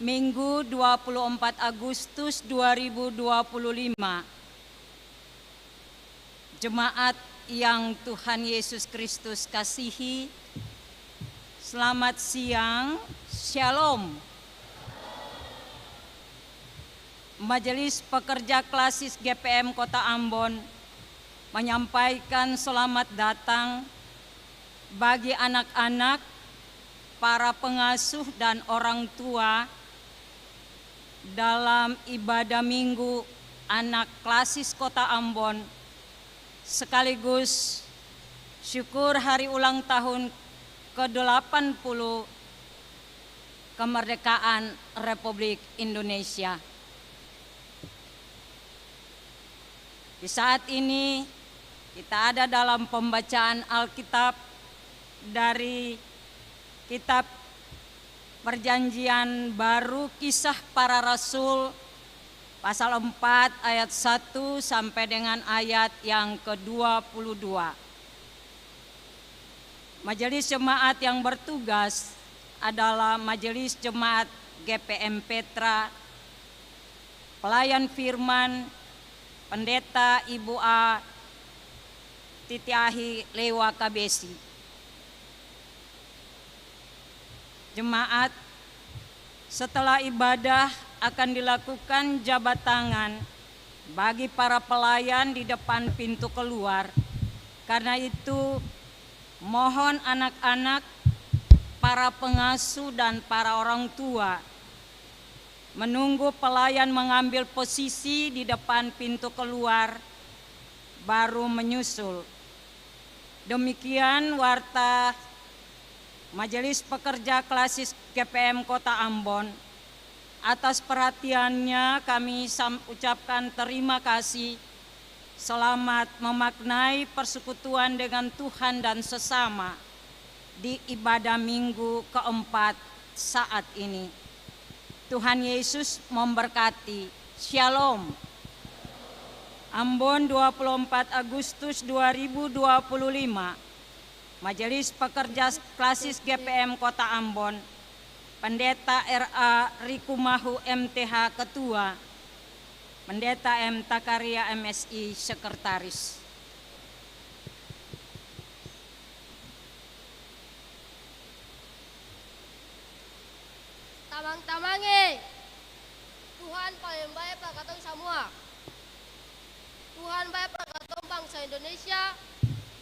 Minggu 24 Agustus 2025. Jemaat yang Tuhan Yesus Kristus kasihi, selamat siang, Shalom. Majelis Pekerja Klasis GPM Kota Ambon menyampaikan selamat datang bagi anak-anak, para pengasuh dan orang tua dalam ibadah Minggu Anak Klasis Kota Ambon, sekaligus syukur hari ulang tahun ke-80 kemerdekaan Republik Indonesia. Di saat ini kita ada dalam pembacaan Alkitab dari Kitab Perjanjian Baru Kisah Para Rasul pasal 4 ayat 1 sampai dengan ayat yang ke-22. Majelis jemaat yang bertugas adalah Majelis Jemaat GPM Petra, Pelayan Firman, Pendeta Ibu A. Titiahi Lewa Kabesi. Jemaat, setelah ibadah akan dilakukan jabat tangan bagi para pelayan di depan pintu keluar. Karena itu, mohon anak-anak, para pengasuh dan para orang tua menunggu pelayan mengambil posisi di depan pintu keluar, baru menyusul. Demikian warta Majelis Pekerja Klasis GPM Kota Ambon. Atas perhatiannya kami ucapkan terima kasih. Selamat memaknai persekutuan dengan Tuhan dan sesama di ibadah Minggu keempat saat ini. Tuhan Yesus memberkati. Shalom. Ambon 24 Agustus 2025. Majelis Pekerja Klasis GPM Kota Ambon, Pendeta R.A. Rikumahu MTH Ketua, Pendeta M. Takaria MSI Sekretaris. Tamang-tamangi, Tuhan paling baik pak katong semua. Tuhan baik pak katong bangsa Indonesia.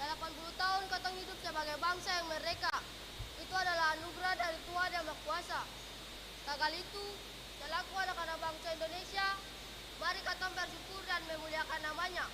80 tahun katong hidup sebagai bangsa yang merdeka. Itu adalah anugerah dari Tuhan yang Maha Kuasa. Kali itu, selaku anak-anak bangsa Indonesia, mari katong bersyukur dan memuliakan namanya.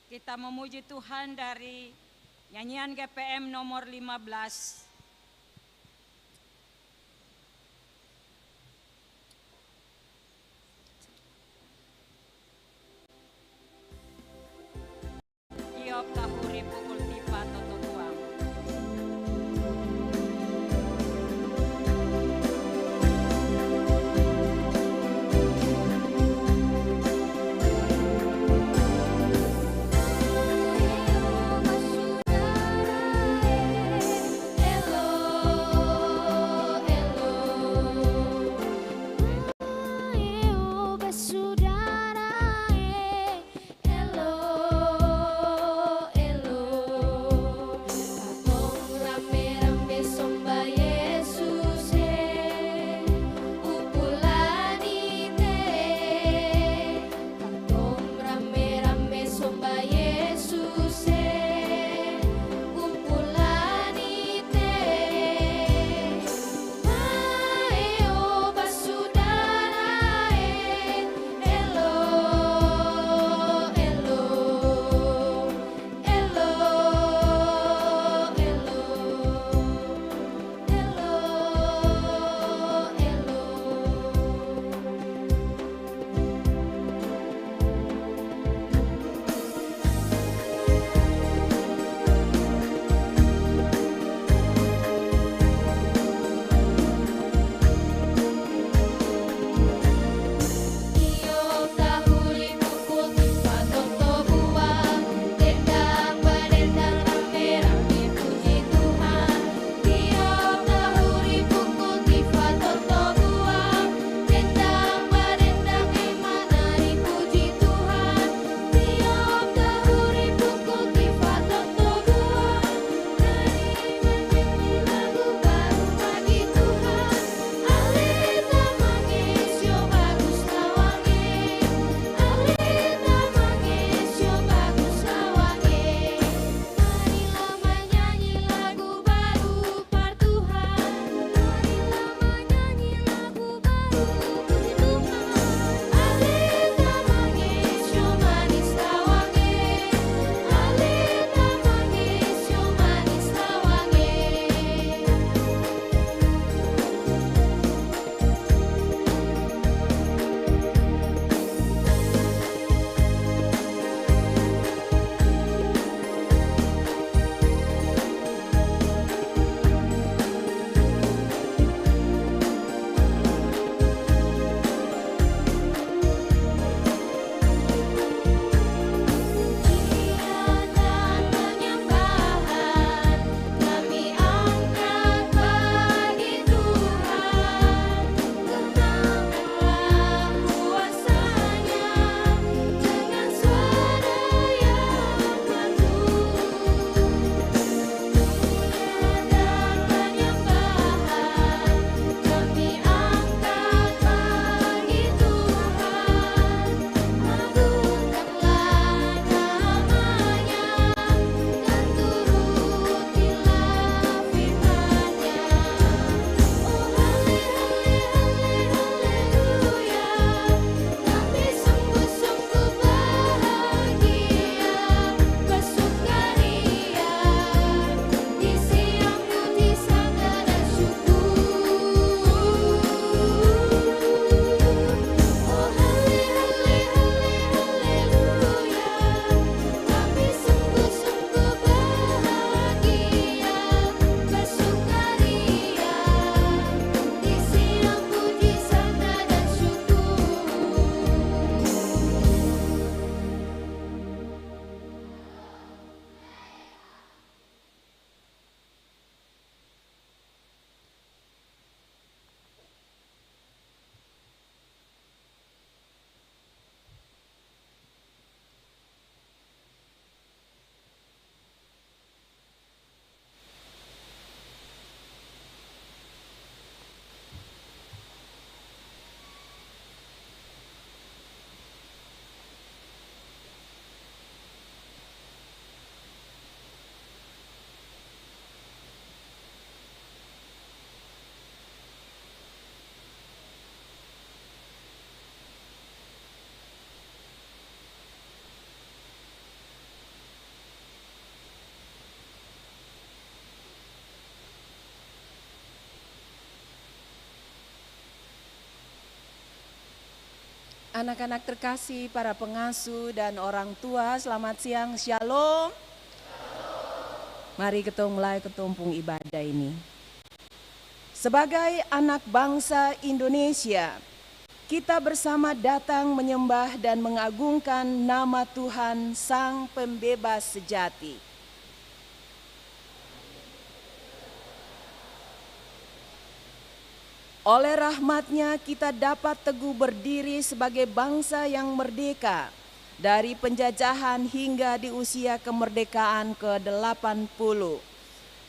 Kita memuji Tuhan dari nyanyian GPM nomor 15. Tiop tahuri pukul tipa toto tuang. Ela Anak-anak terkasih, para pengasuh dan orang tua, selamat siang, shalom. Mari kita mulai ketumpung ibadah ini. Sebagai anak bangsa Indonesia, kita bersama datang menyembah dan mengagungkan nama Tuhan Sang Pembebas Sejati. Oleh rahmat-Nya kita dapat teguh berdiri sebagai bangsa yang merdeka dari penjajahan hingga di usia kemerdekaan ke-80.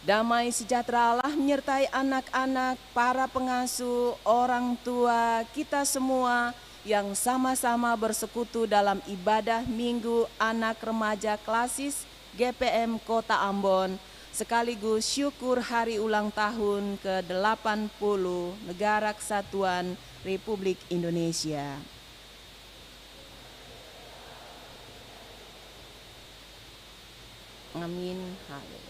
Damai sejahtera Allah menyertai anak-anak, para pengasuh, orang tua, kita semua yang sama-sama bersekutu dalam ibadah Minggu Anak Remaja Klasis GPM Kota Ambon, sekaligus syukur hari ulang tahun ke-80 Negara Kesatuan Republik Indonesia. Amin. Haleluya.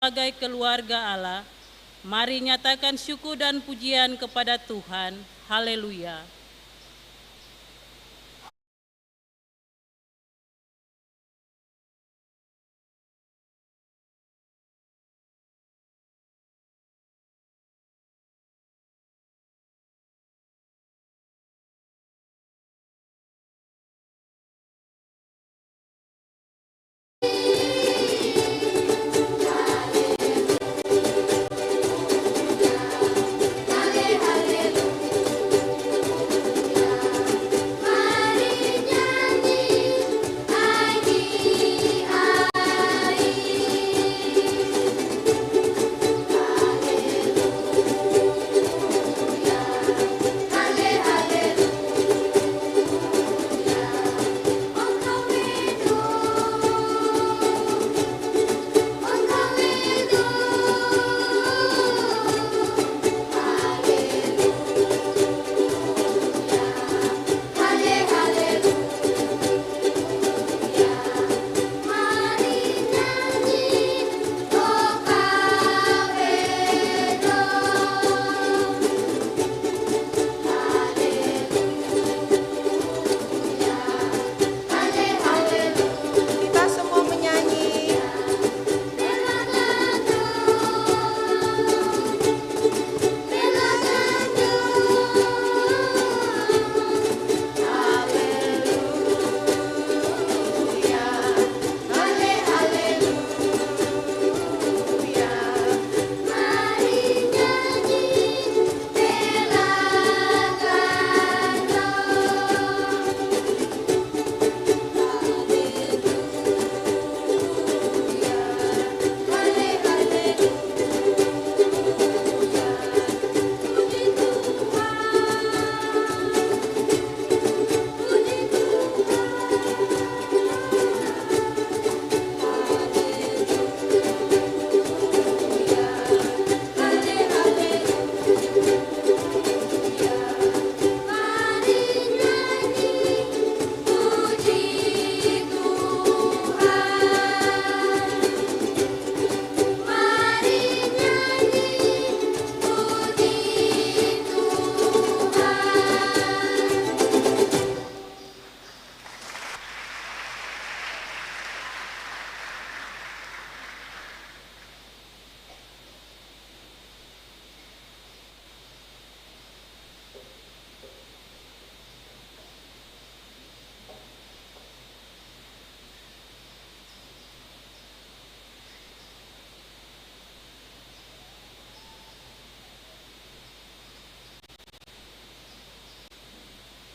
Sebagai keluarga Allah, mari nyatakan syukur dan pujian kepada Tuhan. Haleluya.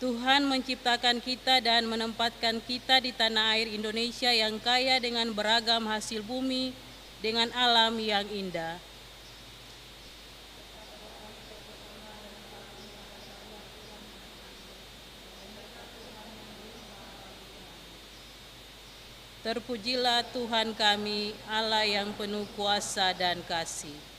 Tuhan menciptakan kita dan menempatkan kita di tanah air Indonesia yang kaya dengan beragam hasil bumi, dengan alam yang indah. Terpujilah Tuhan kami, Allah yang penuh kuasa dan kasih.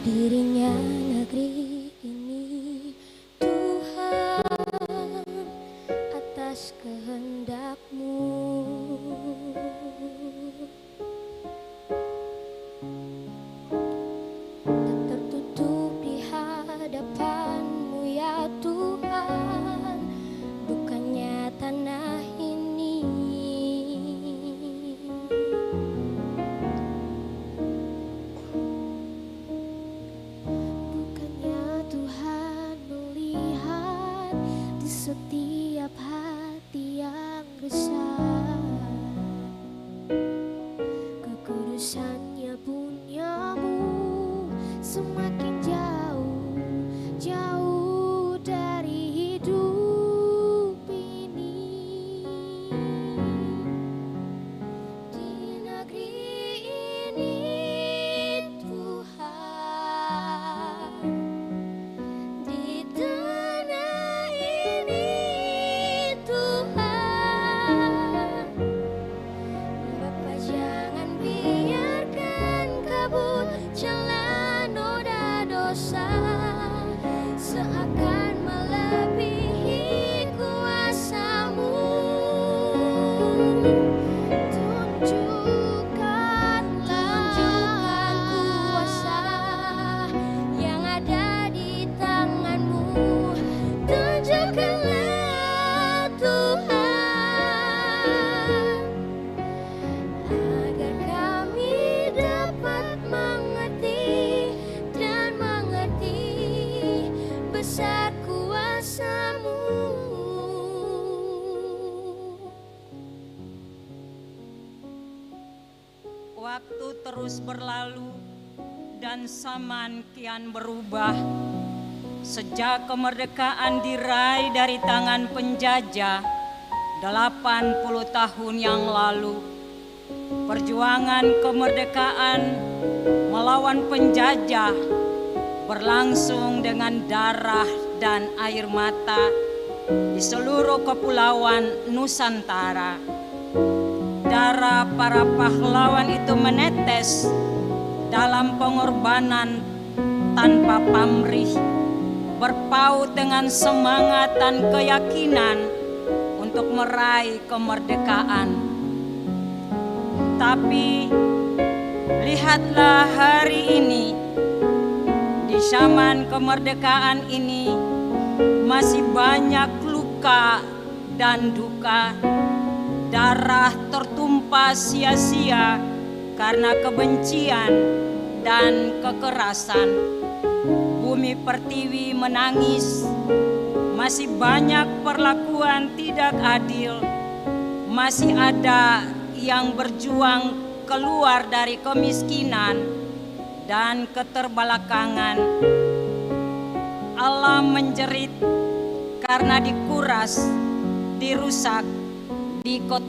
Berdirinya negeri ini, Tuhan, atas kehendak-Mu. Tak tertutup di hadapan-Mu ya Tuhan, bukannya tanah ini. Setiap hati yang resah, kekudusannya punyamu semakin jauh, jauh dari hidup ini. Di negeri ini Tuhan, di Waktu terus berlalu dan zaman kian berubah. Sejak kemerdekaan diraih dari tangan penjajah 80 tahun yang lalu, perjuangan kemerdekaan melawan penjajah berlangsung dengan darah dan air mata di seluruh kepulauan Nusantara. Darah para pahlawan itu menetes dalam pengorbanan tanpa pamrih, berpaut dengan semangat dan keyakinan untuk meraih kemerdekaan. Tapi lihatlah hari ini, di zaman kemerdekaan ini masih banyak luka dan duka. Darah tertumpah sia-sia karena kebencian dan kekerasan. Bumi pertiwi menangis, masih banyak perlakuan tidak adil, masih ada yang berjuang keluar dari kemiskinan dan keterbelakangan. Alam menjerit karena dikuras, dirusak, dikotor.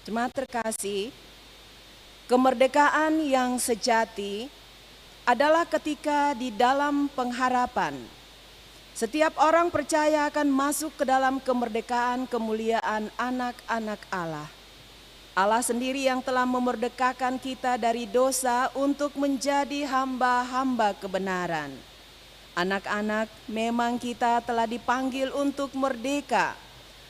Jemaat terkasih, kemerdekaan yang sejati adalah ketika di dalam pengharapan setiap orang percaya akan masuk ke dalam kemerdekaan kemuliaan anak-anak Allah. Allah sendiri yang telah memerdekakan kita dari dosa untuk menjadi hamba-hamba kebenaran. Anak-anak, memang kita telah dipanggil untuk merdeka.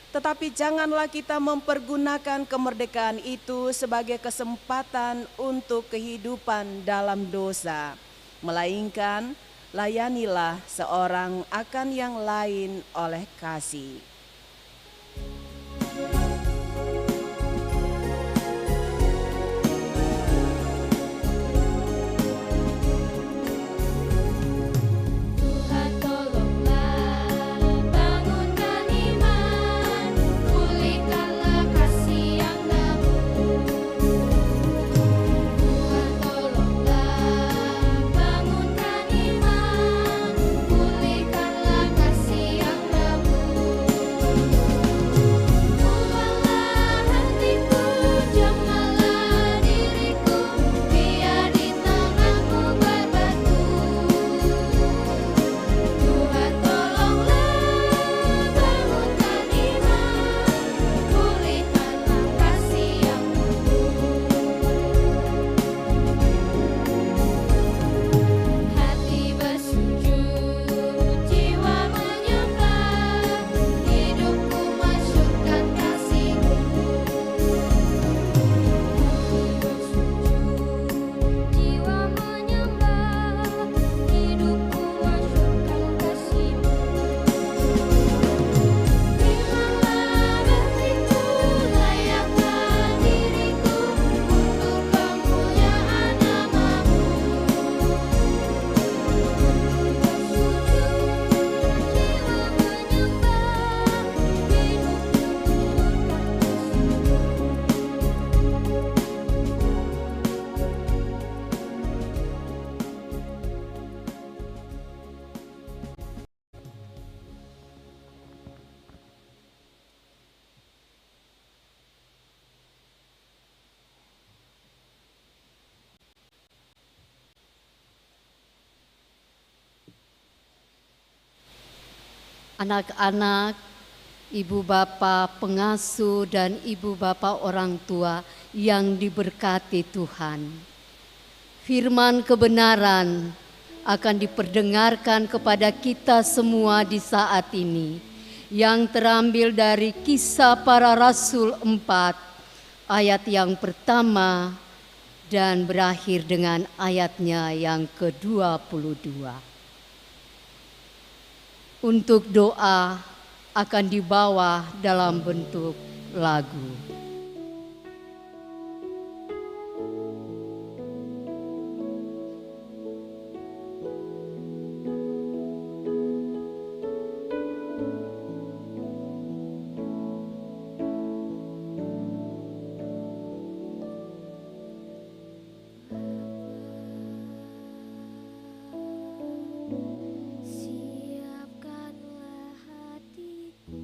Tetapi janganlah kita mempergunakan kemerdekaan itu sebagai kesempatan untuk kehidupan dalam dosa. Melainkan layanilah seorang akan yang lain oleh kasih. Tuhan, anak-anak, ibu bapak pengasuh, dan ibu bapak orang tua yang diberkati Tuhan. Firman kebenaran akan diperdengarkan kepada kita semua di saat ini, yang terambil dari Kisah Para Rasul 4 ayat yang pertama dan berakhir dengan ayatnya yang ke-22. Untuk doa akan dibawa dalam bentuk lagu. Siapkanlah hatiku,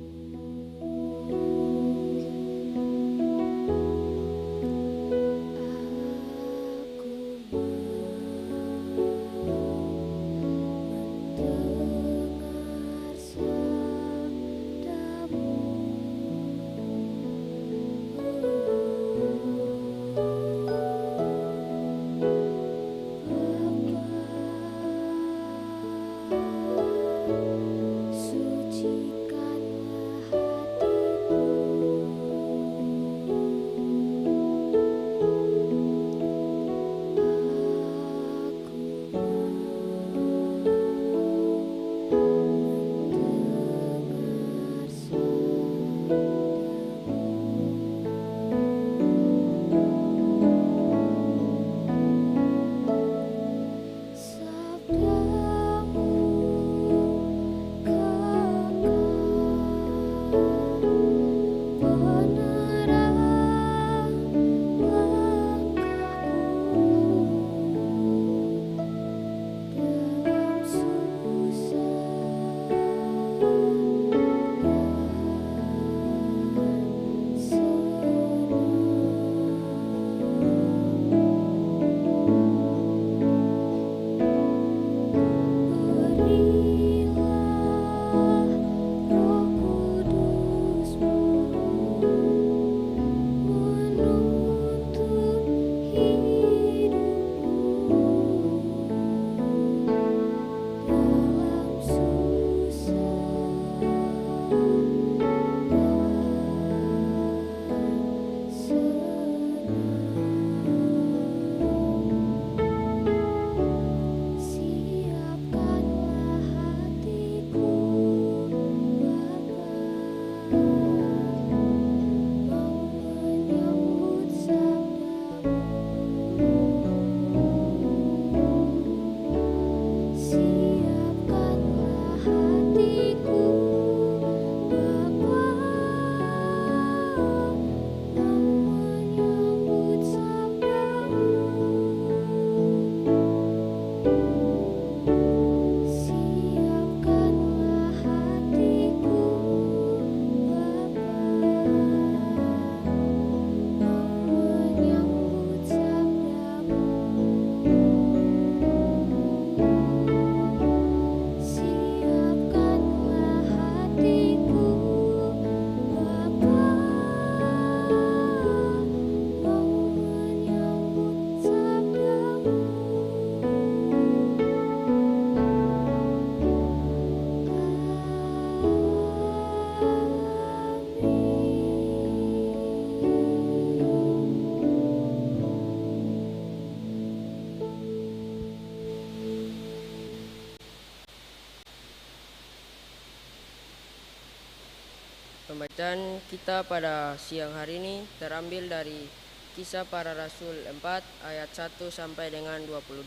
Pembacaan kita pada siang hari ini terambil dari Kisah Para Rasul 4 ayat 1 sampai dengan 22.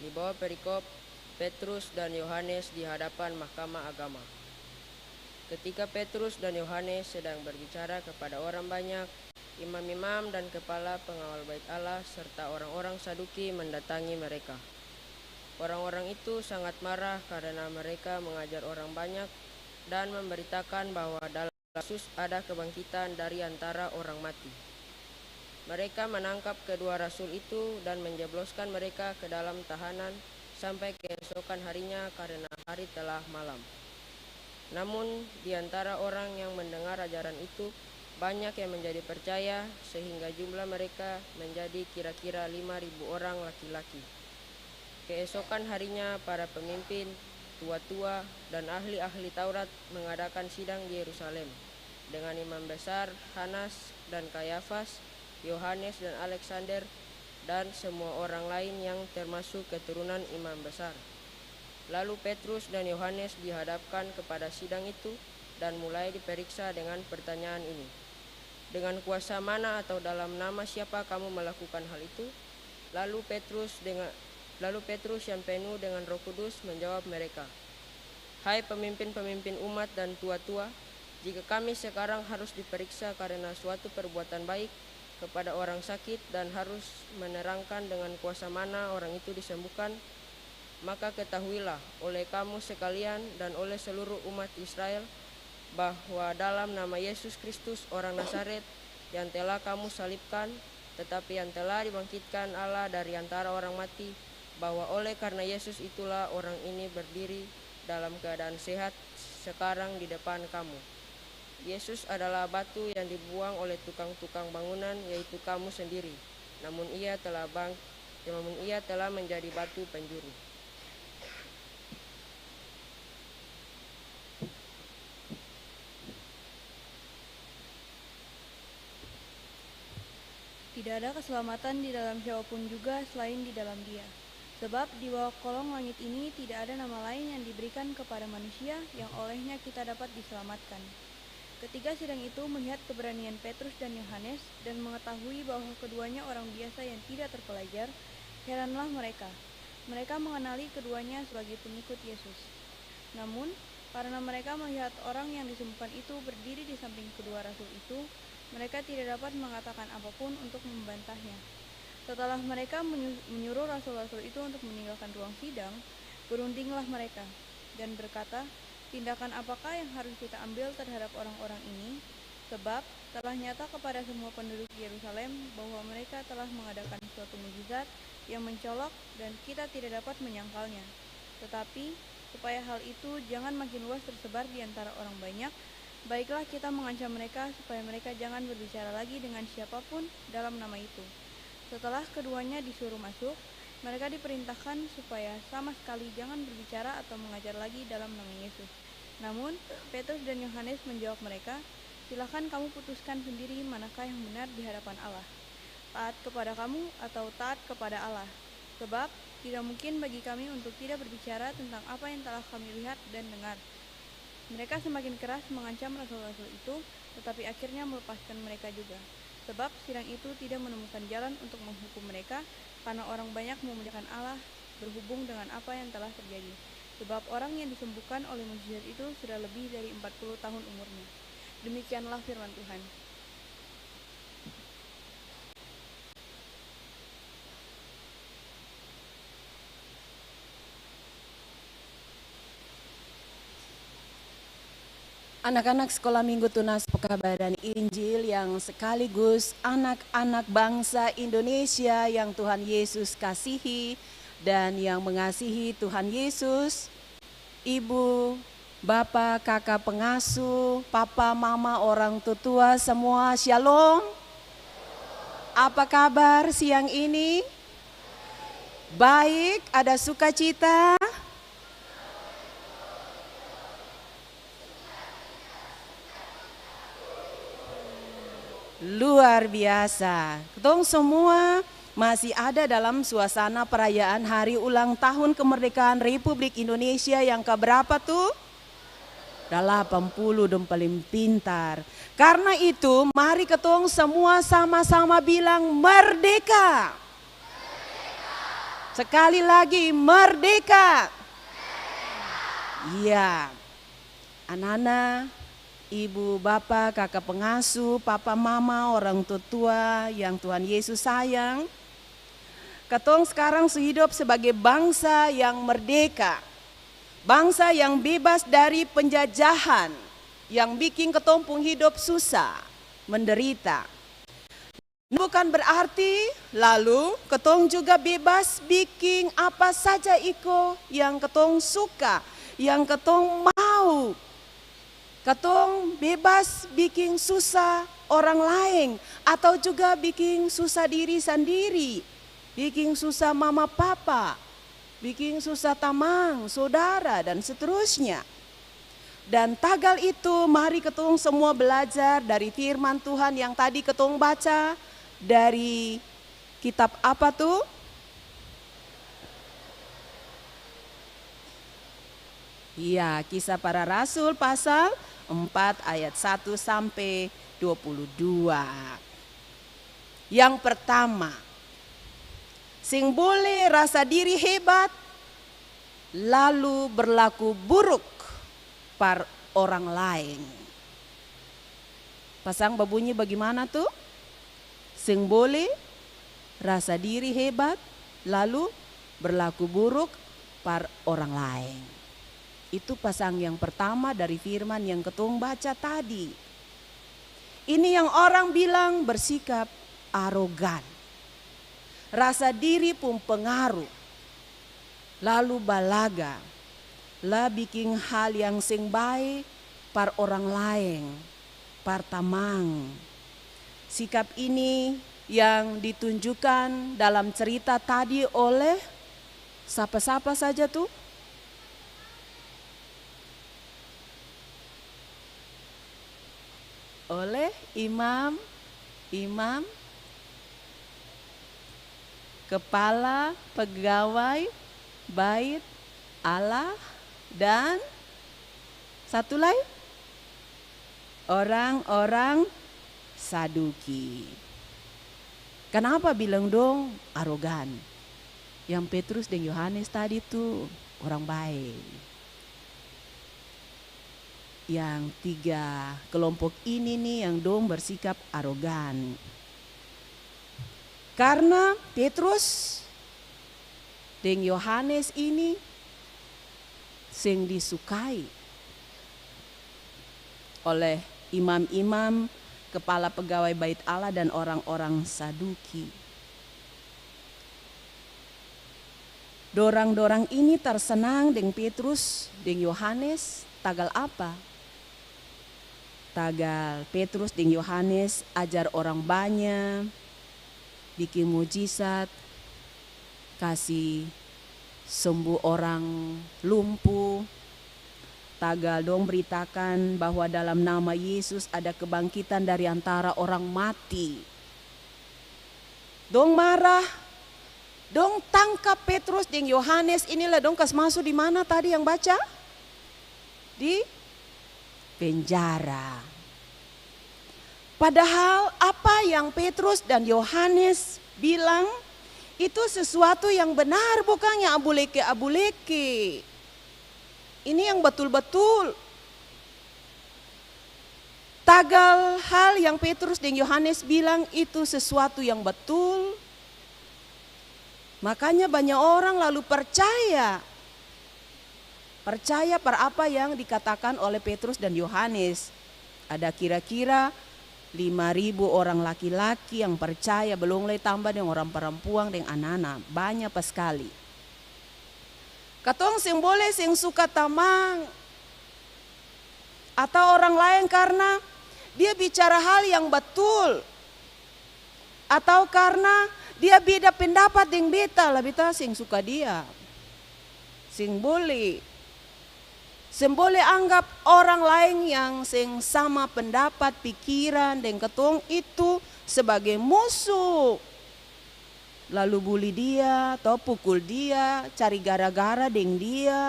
Di bawah perikop Petrus dan Yohanes di hadapan Mahkamah Agama. Ketika Petrus dan Yohanes sedang berbicara kepada orang banyak, imam-imam dan kepala pengawal bait Allah serta orang-orang Saduki mendatangi mereka. Orang-orang itu sangat marah karena mereka mengajar orang banyak dan memberitakan bahwa dalam Yesus ada kebangkitan dari antara orang mati. Mereka menangkap kedua rasul itu dan menjebloskan mereka ke dalam tahanan sampai keesokan harinya karena hari telah malam. Namun di antara orang yang mendengar ajaran itu, banyak yang menjadi percaya sehingga jumlah mereka menjadi kira-kira 5.000 orang laki-laki. Keesokan harinya para pemimpin, tua-tua, dan ahli-ahli Taurat mengadakan sidang di Yerusalem dengan imam besar Hanas dan Kayafas, Yohanes dan Alexander, dan semua orang lain yang termasuk keturunan imam besar. Lalu Petrus dan Yohanes dihadapkan kepada sidang itu dan mulai diperiksa dengan pertanyaan ini. Dengan kuasa mana atau dalam nama siapa kamu melakukan hal itu? Lalu Petrus yang penuh dengan Roh Kudus menjawab mereka, "Hai pemimpin-pemimpin umat dan tua-tua, jika kami sekarang harus diperiksa karena suatu perbuatan baik kepada orang sakit dan harus menerangkan dengan kuasa mana orang itu disembuhkan, maka ketahuilah oleh kamu sekalian dan oleh seluruh umat Israel bahwa dalam nama Yesus Kristus orang Nazaret yang telah kamu salibkan, tetapi yang telah dibangkitkan Allah dari antara orang mati, bahwa oleh karena Yesus itulah orang ini berdiri dalam keadaan sehat sekarang di depan kamu. Yesus adalah batu yang dibuang oleh tukang-tukang bangunan, yaitu kamu sendiri. Namun ia telah menjadi batu penjuru." Tidak ada keselamatan di dalam siapapun juga selain di dalam Dia. Sebab di bawah kolong langit ini tidak ada nama lain yang diberikan kepada manusia yang olehnya kita dapat diselamatkan. Ketika sidang itu melihat keberanian Petrus dan Yohanes dan mengetahui bahwa keduanya orang biasa yang tidak terpelajar, heranlah mereka. Mereka mengenali keduanya sebagai pengikut Yesus. Namun, karena mereka melihat orang yang disembuhkan itu berdiri di samping kedua rasul itu, mereka tidak dapat mengatakan apapun untuk membantahnya. Setelah mereka menyuruh rasul-rasul itu untuk meninggalkan ruang sidang, berundinglah mereka dan berkata, "Tindakan apakah yang harus kita ambil terhadap orang-orang ini? Sebab telah nyata kepada semua penduduk Yerusalem bahwa mereka telah mengadakan suatu mukjizat yang mencolok dan kita tidak dapat menyangkalnya. Tetapi supaya hal itu jangan makin luas tersebar di antara orang banyak, baiklah kita mengancam mereka supaya mereka jangan berbicara lagi dengan siapapun dalam nama itu." Setelah keduanya disuruh masuk, mereka diperintahkan supaya sama sekali jangan berbicara atau mengajar lagi dalam nama Yesus. Namun, Petrus dan Yohanes menjawab mereka, "Silakan kamu putuskan sendiri manakah yang benar di hadapan Allah. Taat kepada kamu atau taat kepada Allah. Sebab tidak mungkin bagi kami untuk tidak berbicara tentang apa yang telah kami lihat dan dengar." Mereka semakin keras mengancam rasul-rasul itu, tetapi akhirnya melepaskan mereka juga. Sebab sidang itu tidak menemukan jalan untuk menghukum mereka, karena orang banyak memuliakan Allah berhubung dengan apa yang telah terjadi. Sebab orang yang disembuhkan oleh mukjizat itu sudah lebih dari 40 tahun umurnya. Demikianlah firman Tuhan. Anak-anak sekolah minggu tunas pekabaran Injil yang sekaligus anak-anak bangsa Indonesia yang Tuhan Yesus kasihi dan yang mengasihi Tuhan Yesus, ibu, bapak, kakak pengasuh, papa, mama, orang tua semua, shalom. Apa kabar siang ini? Baik, ada sukacita? Luar biasa. Ketong semua masih ada dalam suasana perayaan hari ulang tahun kemerdekaan Republik Indonesia yang keberapa tuh? 80 dong paling pintar. Karena itu mari ketong semua sama-sama bilang merdeka. Sekali lagi merdeka. Iya. Anak-anak, ibu, bapak, kakak pengasuh, papa, mama, orang tua yang Tuhan Yesus sayang. Ketong sekarang hidup sebagai bangsa yang merdeka. Bangsa yang bebas dari penjajahan yang bikin ketong pun hidup susah, menderita. Bukan berarti lalu ketong juga bebas bikin apa saja iko yang ketong suka, yang ketong mau. Katong bebas bikin susah orang lain atau juga bikin susah diri sendiri, bikin susah mama papa, bikin susah tamang, saudara dan seterusnya. Dan tagal itu mari ketong semua belajar dari firman Tuhan yang tadi ketong baca dari kitab apa tuh? Iya, Kisah Para Rasul pasal 4 ayat 1 sampai 22. Yang pertama, sing boleh rasa diri hebat lalu berlaku buruk par orang lain. Pasang babunyi bagaimana tuh? Sing boleh rasa diri hebat lalu berlaku buruk par orang lain. Itu pasang yang pertama dari firman yang ketong baca tadi. Ini yang orang bilang bersikap arogan. Rasa diri pun pengaruh. Lalu balaga. Lah bikin hal yang sing baik par orang lain. Par tamang. Sikap ini yang ditunjukkan dalam cerita tadi oleh siapa-siapa saja tuh? Oleh imam kepala pegawai bait Allah dan satu lagi orang-orang Saduki. Kenapa bilang dong arogan? Yang Petrus dan Yohanes tadi tuh orang baik. Yang tiga kelompok ini nih yang dong bersikap arogan. Karena Petrus dan Yohanes ini sing disukai oleh imam-imam, kepala pegawai bait Allah dan orang-orang Saduki. Dorang-dorang ini tersenang dengan Petrus dan Yohanes tagal apa? Tagal Petrus dan Yohanes ajar orang banyak, bikin mujizat, kasih sembuh orang lumpuh. Tagal dong beritakan bahwa dalam nama Yesus ada kebangkitan dari antara orang mati. Dong marah, dong tangkap Petrus dan Yohanes. Inilah dong kas masuk di mana tadi yang baca? Di penjara. Padahal apa yang Petrus dan Yohanes bilang itu sesuatu yang benar, bukan yang abuleke-abuleke. Ini yang betul-betul. Tagal hal yang Petrus dan Yohanes bilang itu sesuatu yang betul. Makanya banyak orang lalu percaya. Percaya per apa yang dikatakan oleh Petrus dan Yohanes. Ada kira-kira 5.000 orang laki-laki yang percaya, belum lagi tambah dengan orang perempuan dan anak-anak. Banyak sekali. Katong sing boleh sing suka tamang. Atau orang lain karena dia bicara hal yang betul. Atau karena dia beda pendapat dengan beta, lah beta sing suka dia. Sing boleh. Sing boleh anggap orang lain yang sing sama pendapat, pikiran dan ketong itu sebagai musuh. Lalu bully dia atau pukul dia, cari gara-gara dengan dia.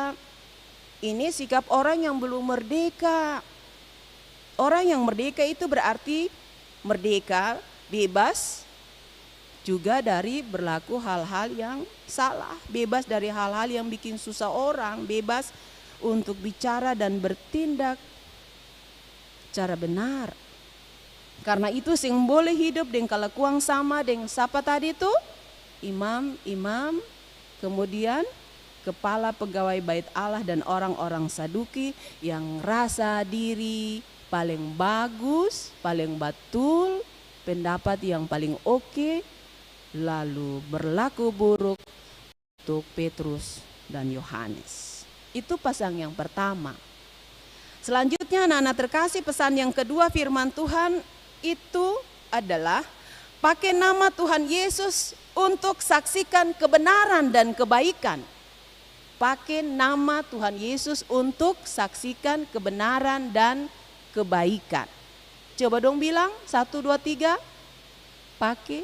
Ini sikap orang yang belum merdeka. Orang yang merdeka itu berarti merdeka, bebas juga dari berlaku hal-hal yang salah. Bebas dari hal-hal yang bikin susah orang, bebas untuk bicara dan bertindak cara benar. Karena itu sing boleh hidup dengan kelakuan sama dengan siapa tadi itu? Imam, kemudian kepala pegawai bait Allah dan orang-orang Saduki yang rasa diri paling bagus, paling betul, pendapat yang paling oke, lalu berlaku buruk untuk Petrus dan Yohanes. Itu pasang yang pertama. Selanjutnya Selanjutnya anak-anak terkasih, pesan yang kedua firman Tuhan itu adalah pakai nama Tuhan Yesus untuk saksikan kebenaran dan kebaikan. Pakai nama Tuhan Yesus untuk saksikan kebenaran dan kebaikan. Coba dong bilang 1, 2, 3. Pakai.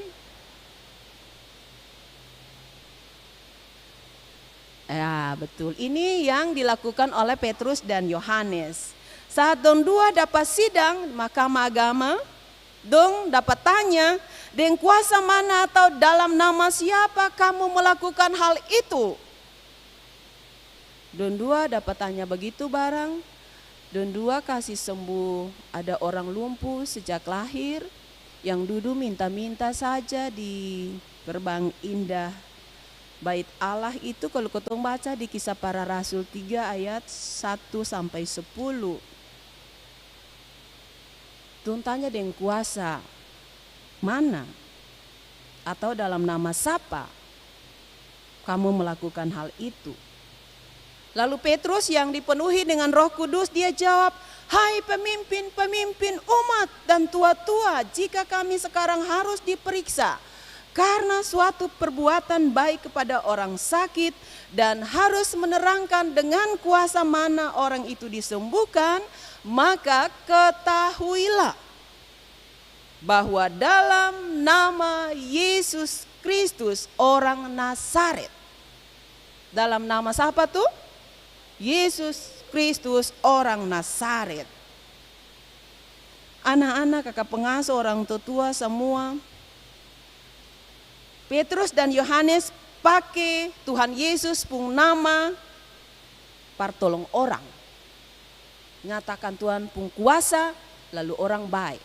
Ya betul, ini yang dilakukan oleh Petrus dan Yohanes. Saat dong dua dapat sidang mahkamah agama, dong dapat tanya, dengan kuasa mana atau dalam nama siapa kamu melakukan hal itu? Dong dua dapat tanya begitu barang. Dong dua kasih sembuh ada orang lumpuh sejak lahir yang duduk minta-minta saja di gerbang indah Bait Allah itu. Kalau ketong baca di Kisah Para Rasul 3 ayat 1 sampai 10. Tuhan tanya dengan kuasa mana atau dalam nama siapa kamu melakukan hal itu. Lalu Petrus yang dipenuhi dengan Roh Kudus, dia jawab, hai pemimpin-pemimpin umat dan tua-tua, jika kami sekarang harus diperiksa karena suatu perbuatan baik kepada orang sakit dan harus menerangkan dengan kuasa mana orang itu disembuhkan, maka ketahuilah bahwa dalam nama Yesus Kristus orang Nazaret. Dalam nama siapa tuh? Yesus Kristus orang Nazaret. Anak-anak, kakak pengasuh, orang tua semua, Petrus dan Yohanes pakai Tuhan Yesus pun nama partolong orang. Nyatakan Tuhan pun kuasa, lalu orang baik.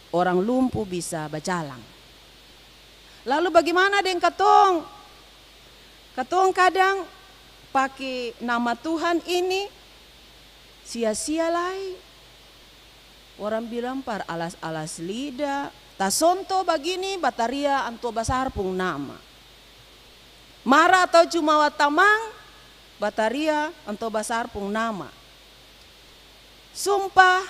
Orang lumpuh bisa berjalan. Lalu bagaimana dengan katong? Katong kadang pakai nama Tuhan ini sia-sia lai. Orang bilang par alas-alas lidah. Tasonto begini bataria anto basar pung nama. Marah atau cuma watamang bataria anto basar pung nama. Sumpah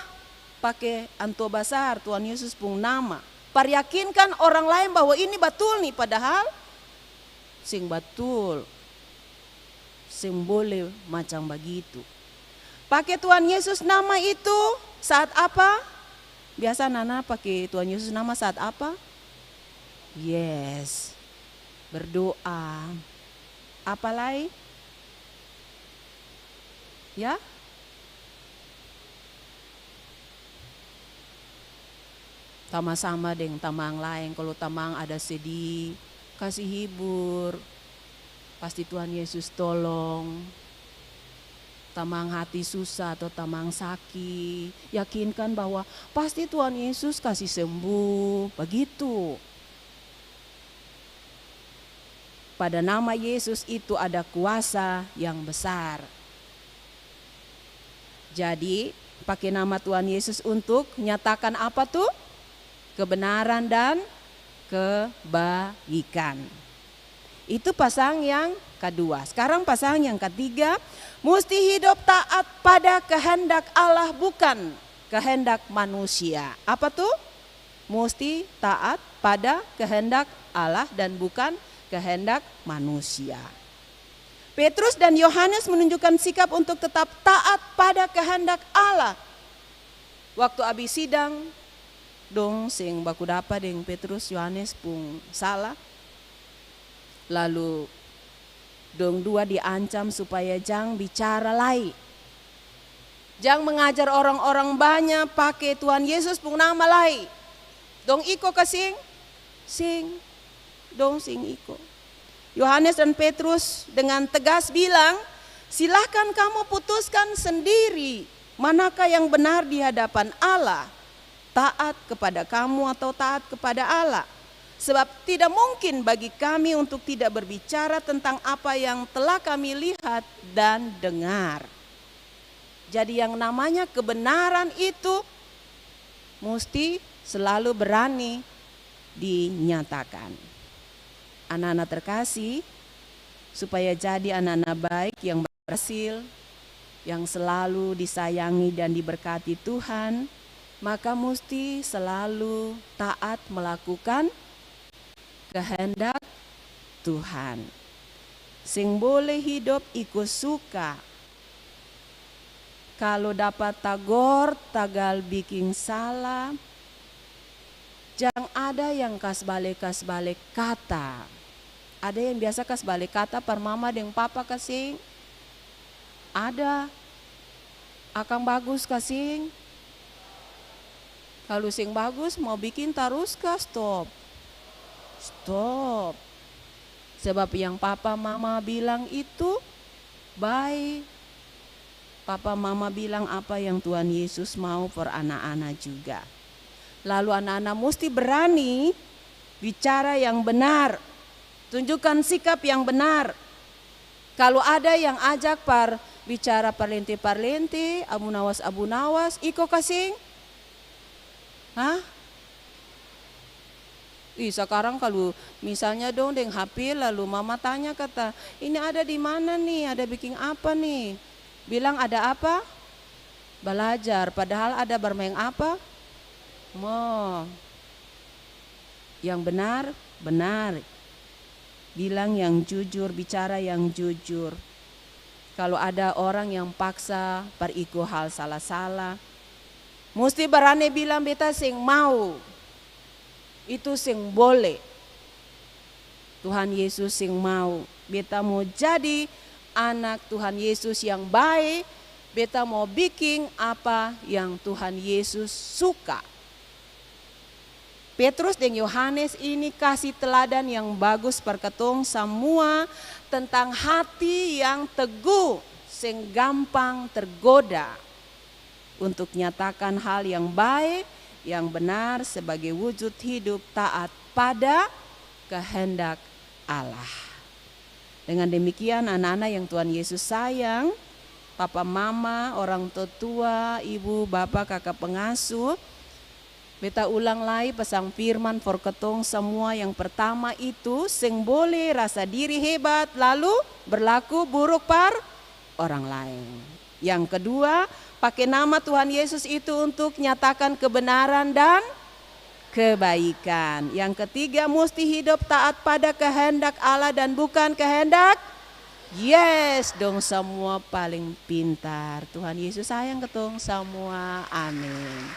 pakai anto basar Tuhan Yesus pung nama. Peryakinkan orang lain bahwa ini betul nih, padahal sing betul. Sing boleh macam begitu. Pakai Tuhan Yesus nama itu saat apa? Biasa Nana pakai Tuhan Yesus nama saat apa? Yes, berdoa. Apa lagi? Ya? Sama-sama dengan tamang lain. Kalau tamang ada sedih, kasih hibur. Pasti Tuhan Yesus tolong. Tamang hati susah atau tamang sakit, yakinkan bahwa pasti Tuhan Yesus kasih sembuh. Begitu. Pada nama Yesus itu ada kuasa yang besar. Jadi pakai nama Tuhan Yesus untuk nyatakan apa tuh? Kebenaran dan kebaikan. Itu pasang yang kedua. Sekarang pasang yang ketiga, mesti hidup taat pada kehendak Allah, bukan kehendak manusia. Apa tuh? Mesti taat pada kehendak Allah dan bukan kehendak manusia. Petrus dan Yohanes menunjukkan sikap untuk tetap taat pada kehendak Allah. Waktu habis sidang, dong sing baku dapa dengan Petrus Yohanes pun salah. Lalu dong dua diancam supaya jangan bicara lain. Jangan mengajar orang-orang banyak pakai Tuhan Yesus pun nama lain. Dong iko ke sing. Dong sing iko. Yohanes dan Petrus dengan tegas bilang, silahkan kamu putuskan sendiri manakah yang benar di hadapan Allah. Taat kepada kamu atau taat kepada Allah. Sebab tidak mungkin bagi kami untuk tidak berbicara tentang apa yang telah kami lihat dan dengar. Jadi yang namanya kebenaran itu mesti selalu berani dinyatakan. Anak-anak terkasih, supaya jadi anak-anak baik yang berhasil, yang selalu disayangi dan diberkati Tuhan, maka mesti selalu taat melakukan kehendak Tuhan. Sing boleh hidup ikut suka. Kalau dapat tagor, tagal bikin salah, jangan ada yang kas balik kata. Ada yang biasa kas balik kata per mama dengan papa kasing. Ada. Akang bagus kasing. Kalau sing bagus mau bikin terus kah stop. Stop. Sebab yang papa mama bilang itu baik. Papa mama bilang apa yang Tuhan Yesus mau per anak-anak juga. Lalu anak-anak mesti berani bicara yang benar. Tunjukkan sikap yang benar. Kalau ada yang ajak par bicara parlente, abu nawas, iko kasing. Hah? Sekarang kalau misalnya dong dengan HP lalu mama tanya kata, ini ada di mana nih, ada bikin apa nih? Bilang ada apa? Belajar, padahal ada bermain apa? Yang benar. Bilang yang jujur, bicara yang jujur. Kalau ada orang yang paksa periku hal salah-salah, mesti berani bilang beta sing mau. Itu sing boleh. Tuhan Yesus sing mau. Beta mau jadi anak Tuhan Yesus yang baik, beta mau bikin apa yang Tuhan Yesus suka. Petrus dan Yohanes ini kasih teladan yang bagus perketong semua tentang hati yang teguh, sing gampang tergoda untuk nyatakan hal yang baik, yang benar sebagai wujud hidup taat pada kehendak Allah. Dengan demikian anak-anak yang Tuhan Yesus sayang, papa mama, orang tua, ibu, bapak, kakak pengasuh, beta ulang lagi pasang firman for ketong semua. Yang pertama itu sing boleh rasa diri hebat lalu berlaku buruk par orang lain. Yang kedua, pakai nama Tuhan Yesus itu untuk nyatakan kebenaran dan kebaikan. Yang ketiga, mesti hidup taat pada kehendak Allah dan bukan kehendak. Yes, dong semua paling pintar. Tuhan Yesus sayang ketong semua. Amin.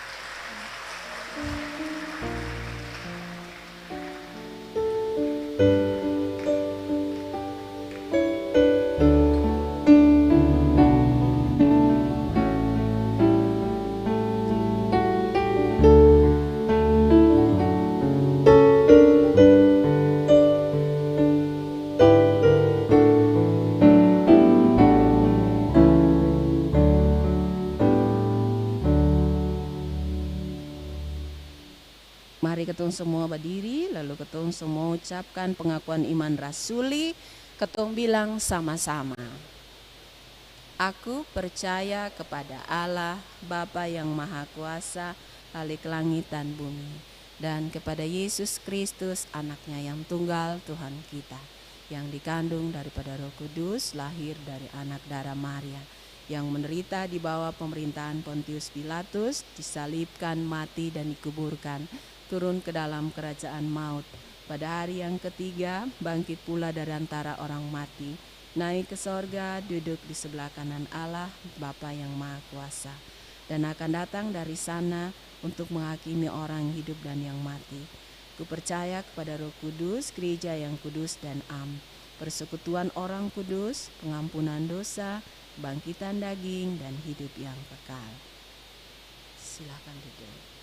Mari ketong semua berdiri, lalu ketong semua ucapkan pengakuan iman rasuli. Ketong bilang sama-sama. Aku percaya kepada Allah, Bapa yang Maha Kuasa, Khalik langit dan bumi, dan kepada Yesus Kristus, anaknya yang tunggal, Tuhan kita, yang dikandung daripada Roh Kudus, lahir dari anak darah Maria, yang menderita di bawah pemerintahan Pontius Pilatus, disalibkan, mati dan dikuburkan, turun ke dalam kerajaan maut. Pada hari yang ketiga bangkit pula dari antara orang mati, naik ke sorga, duduk di sebelah kanan Allah Bapa yang Maha Kuasa, dan akan datang dari sana untuk menghakimi orang hidup dan yang mati. Kupercaya kepada Roh Kudus, gereja yang kudus dan am, persekutuan orang kudus, pengampunan dosa, bangkitan daging dan hidup yang kekal. Silakan duduk.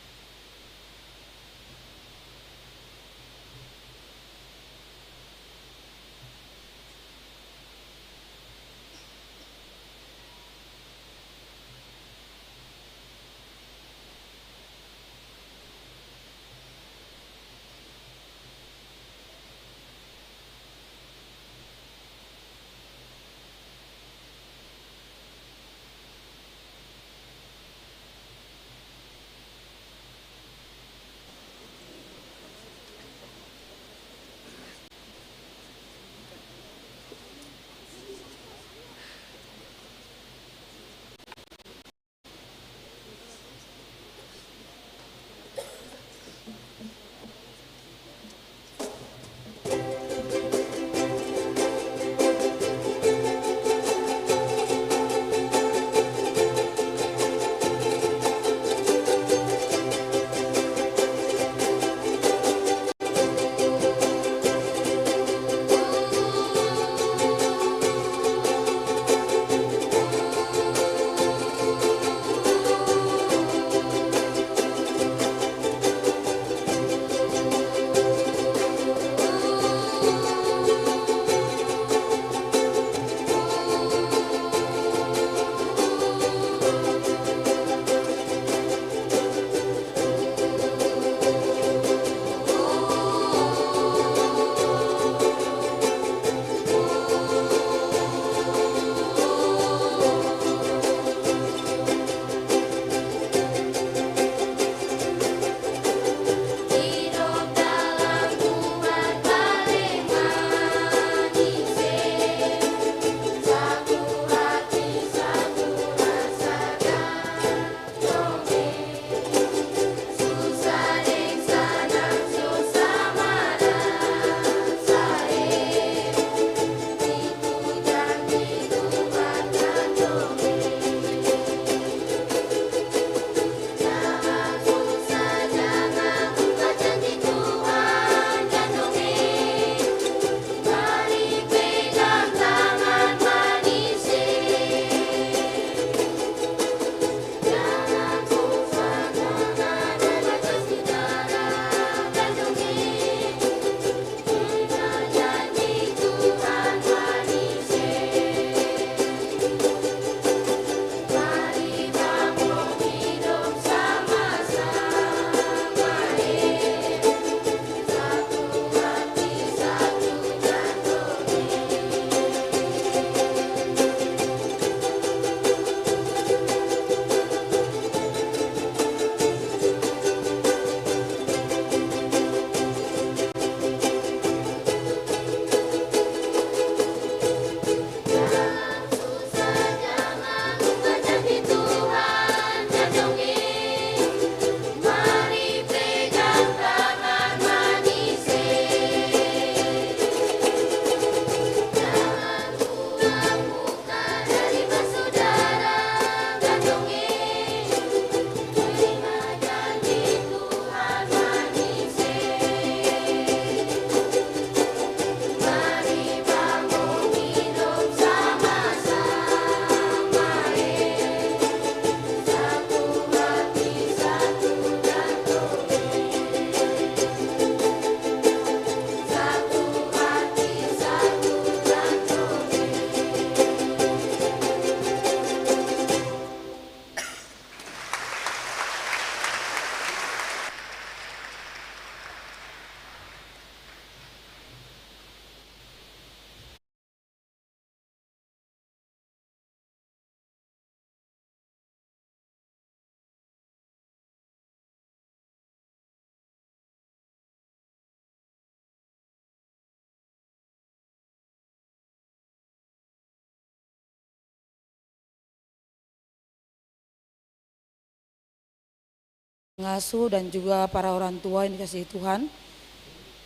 pengasuh dan juga para orang tua yang dikasihi Tuhan.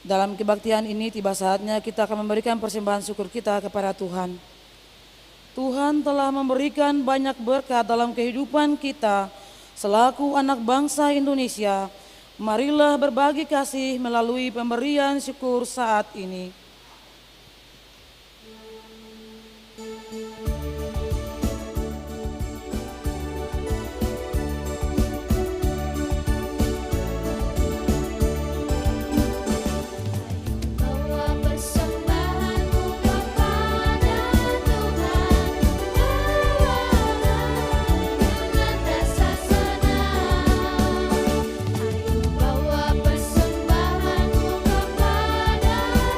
Dalam kebaktian ini tiba saatnya kita akan memberikan persembahan syukur kita kepada Tuhan. Tuhan telah memberikan banyak berkat dalam kehidupan kita selaku anak bangsa Indonesia. Marilah berbagi kasih melalui pemberian syukur saat ini. Bawa persembahanmu kepada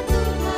Tuhan.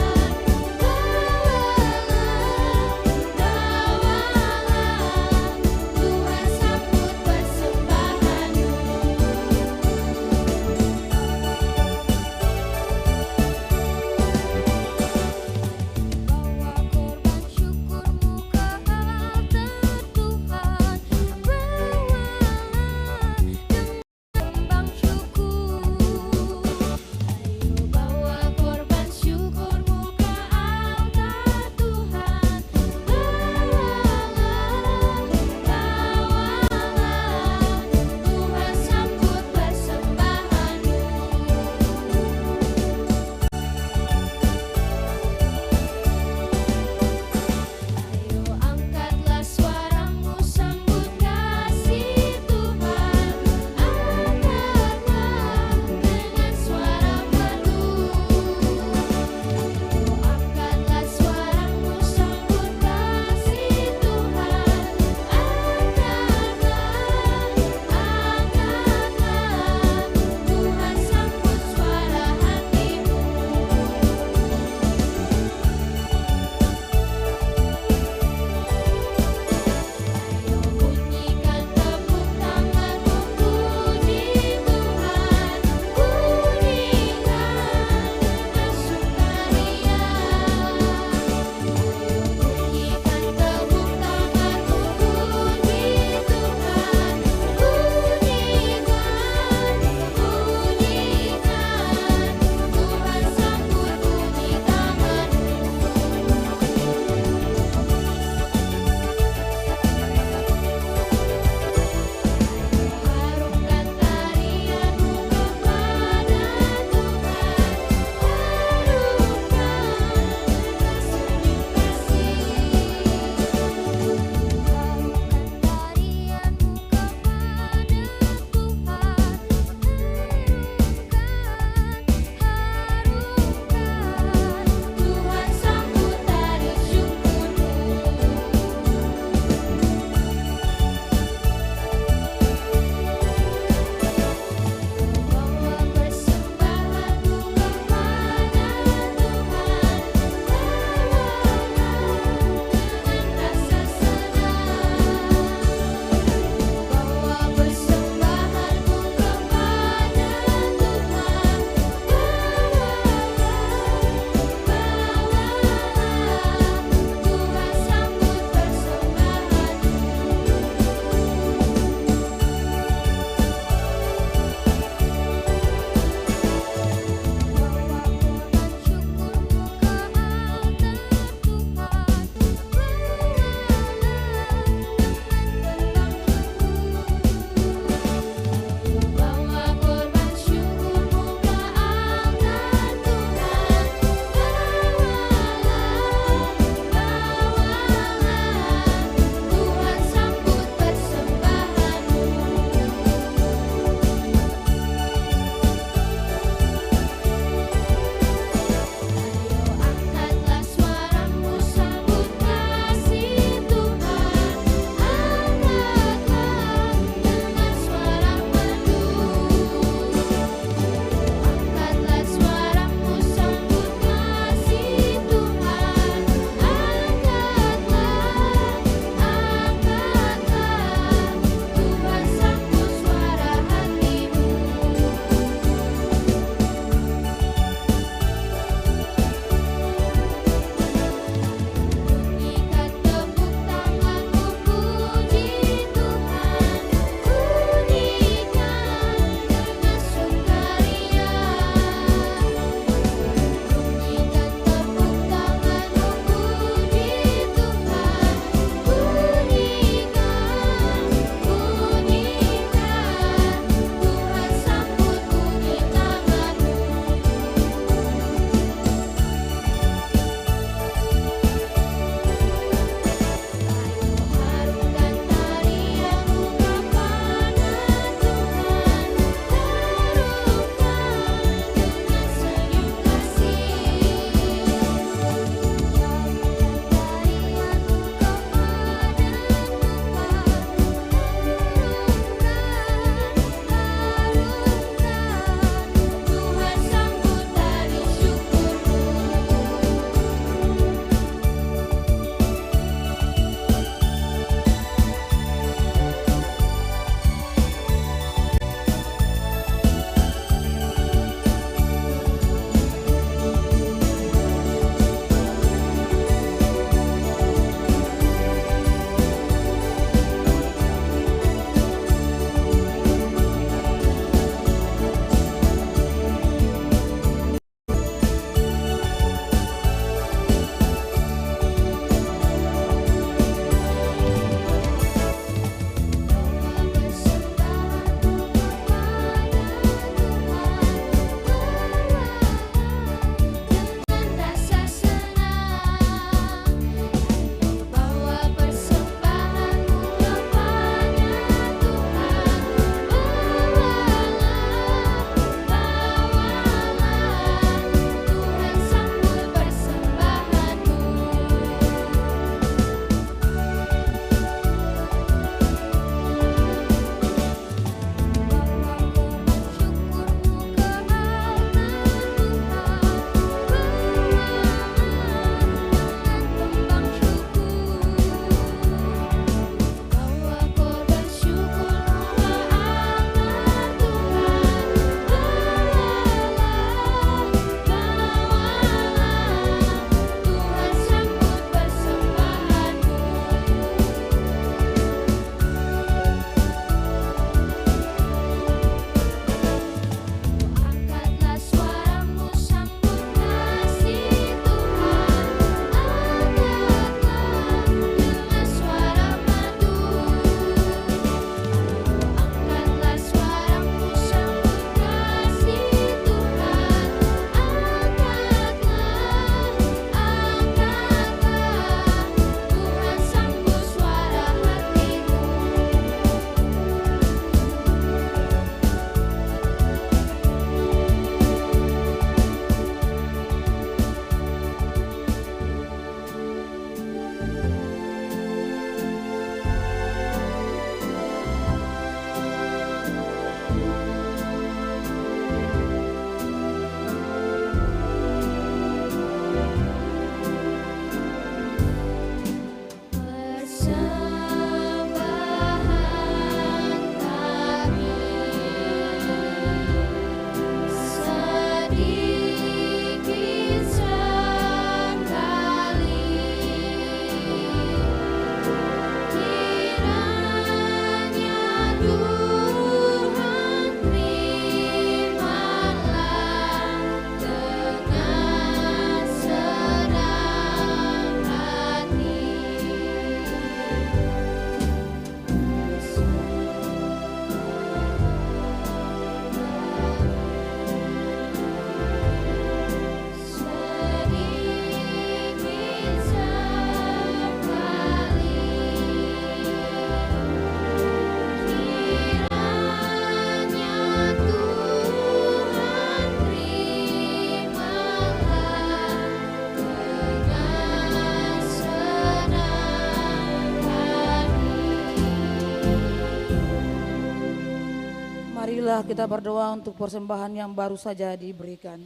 marilah kita berdoa untuk persembahan yang baru saja diberikan.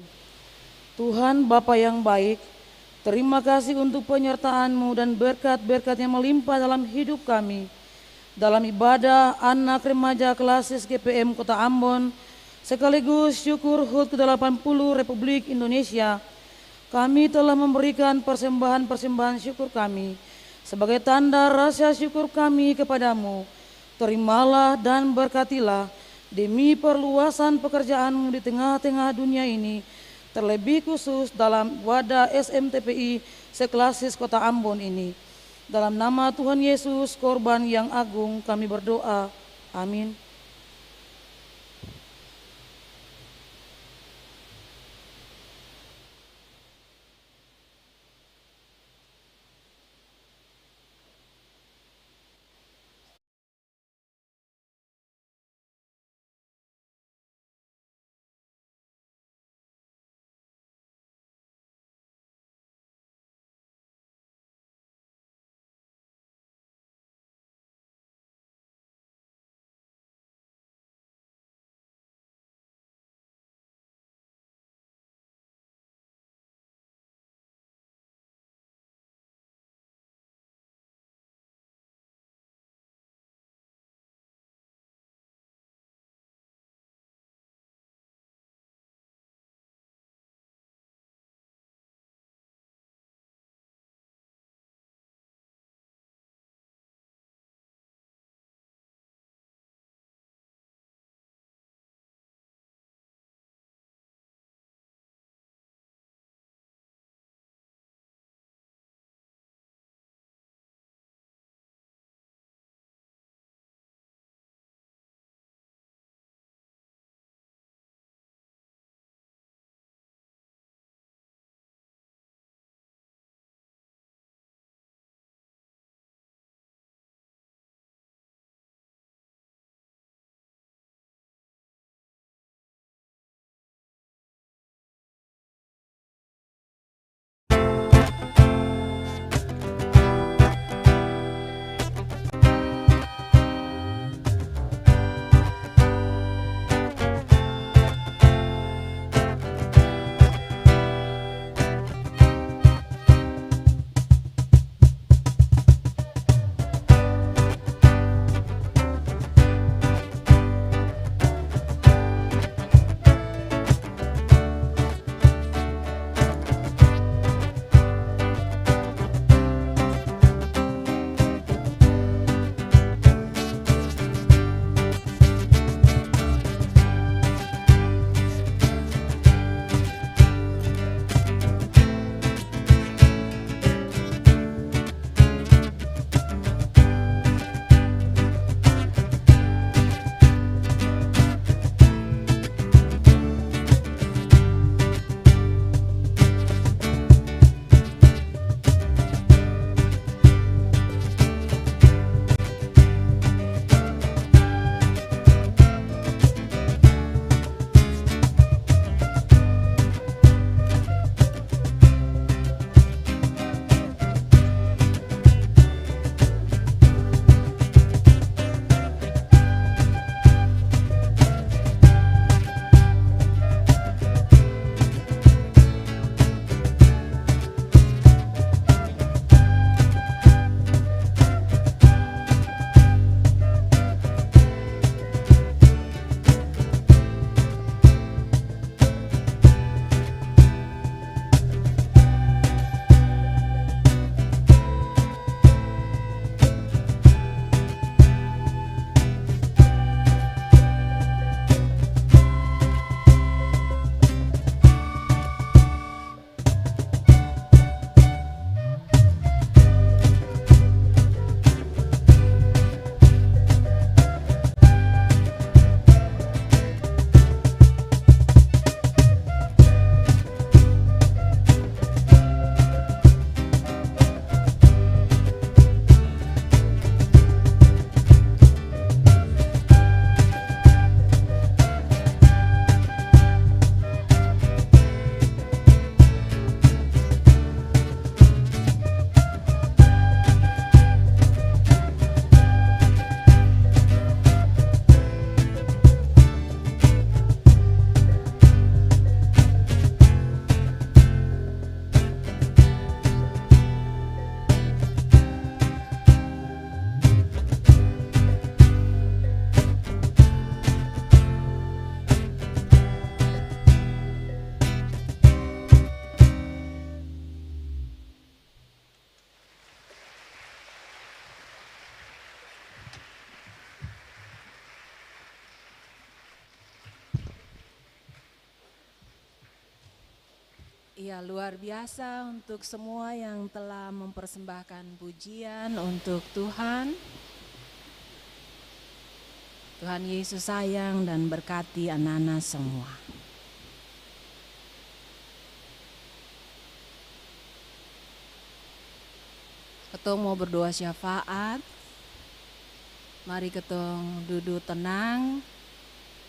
Tuhan Bapa yang baik, terima kasih untuk penyertaan-Mu dan berkat-berkat yang melimpah dalam hidup kami. Dalam ibadah anak remaja klasis GPM Kota Ambon, sekaligus syukur HUT ke-80 Republik Indonesia, kami telah memberikan persembahan-persembahan syukur kami. Sebagai tanda rasa syukur kami kepadamu, terimalah dan berkatilah demi perluasan pekerjaan-Mu di tengah-tengah dunia ini, terlebih khusus dalam wadah SMTPI seklasis Kota Ambon ini. Dalam nama Tuhan Yesus, Korban yang agung, kami berdoa. Amin. Ya, luar biasa untuk semua yang telah mempersembahkan pujian untuk Tuhan. Tuhan Yesus sayang dan berkati anak-anak semua. Ketong mau berdoa syafaat. Mari ketong duduk tenang.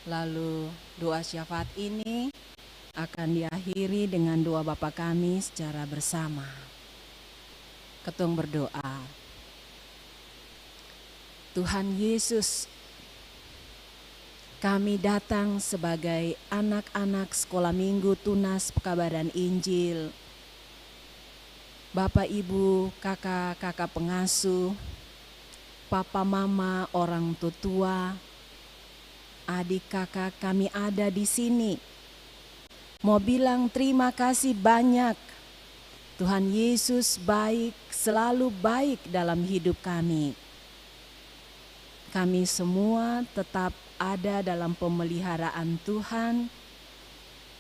Lalu doa syafaat ini akan diakhiri dengan doa Bapa kami secara bersama. Ketong berdoa. Tuhan Yesus, kami datang sebagai anak-anak sekolah minggu Tunas Pekabaran Injil. Bapak, Ibu, kakak-kakak pengasuh, papa, mama, orang tua, adik kakak kami ada di sini. Mau bilang terima kasih banyak. Tuhan Yesus baik, selalu baik dalam hidup kami. Kami semua tetap ada dalam pemeliharaan Tuhan.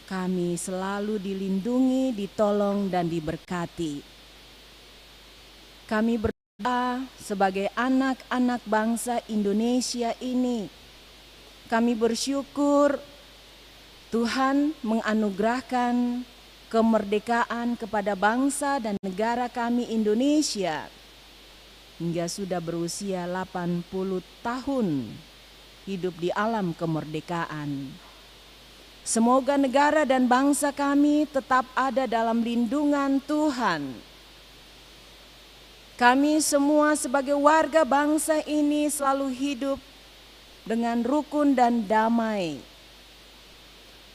Kami selalu dilindungi, ditolong, dan diberkati. Kami berdoa sebagai anak-anak bangsa Indonesia ini. Kami bersyukur Tuhan menganugerahkan kemerdekaan kepada bangsa dan negara kami Indonesia hingga sudah berusia 80 tahun hidup di alam kemerdekaan. Semoga negara dan bangsa kami tetap ada dalam lindungan Tuhan. Kami semua sebagai warga bangsa ini selalu hidup dengan rukun dan damai.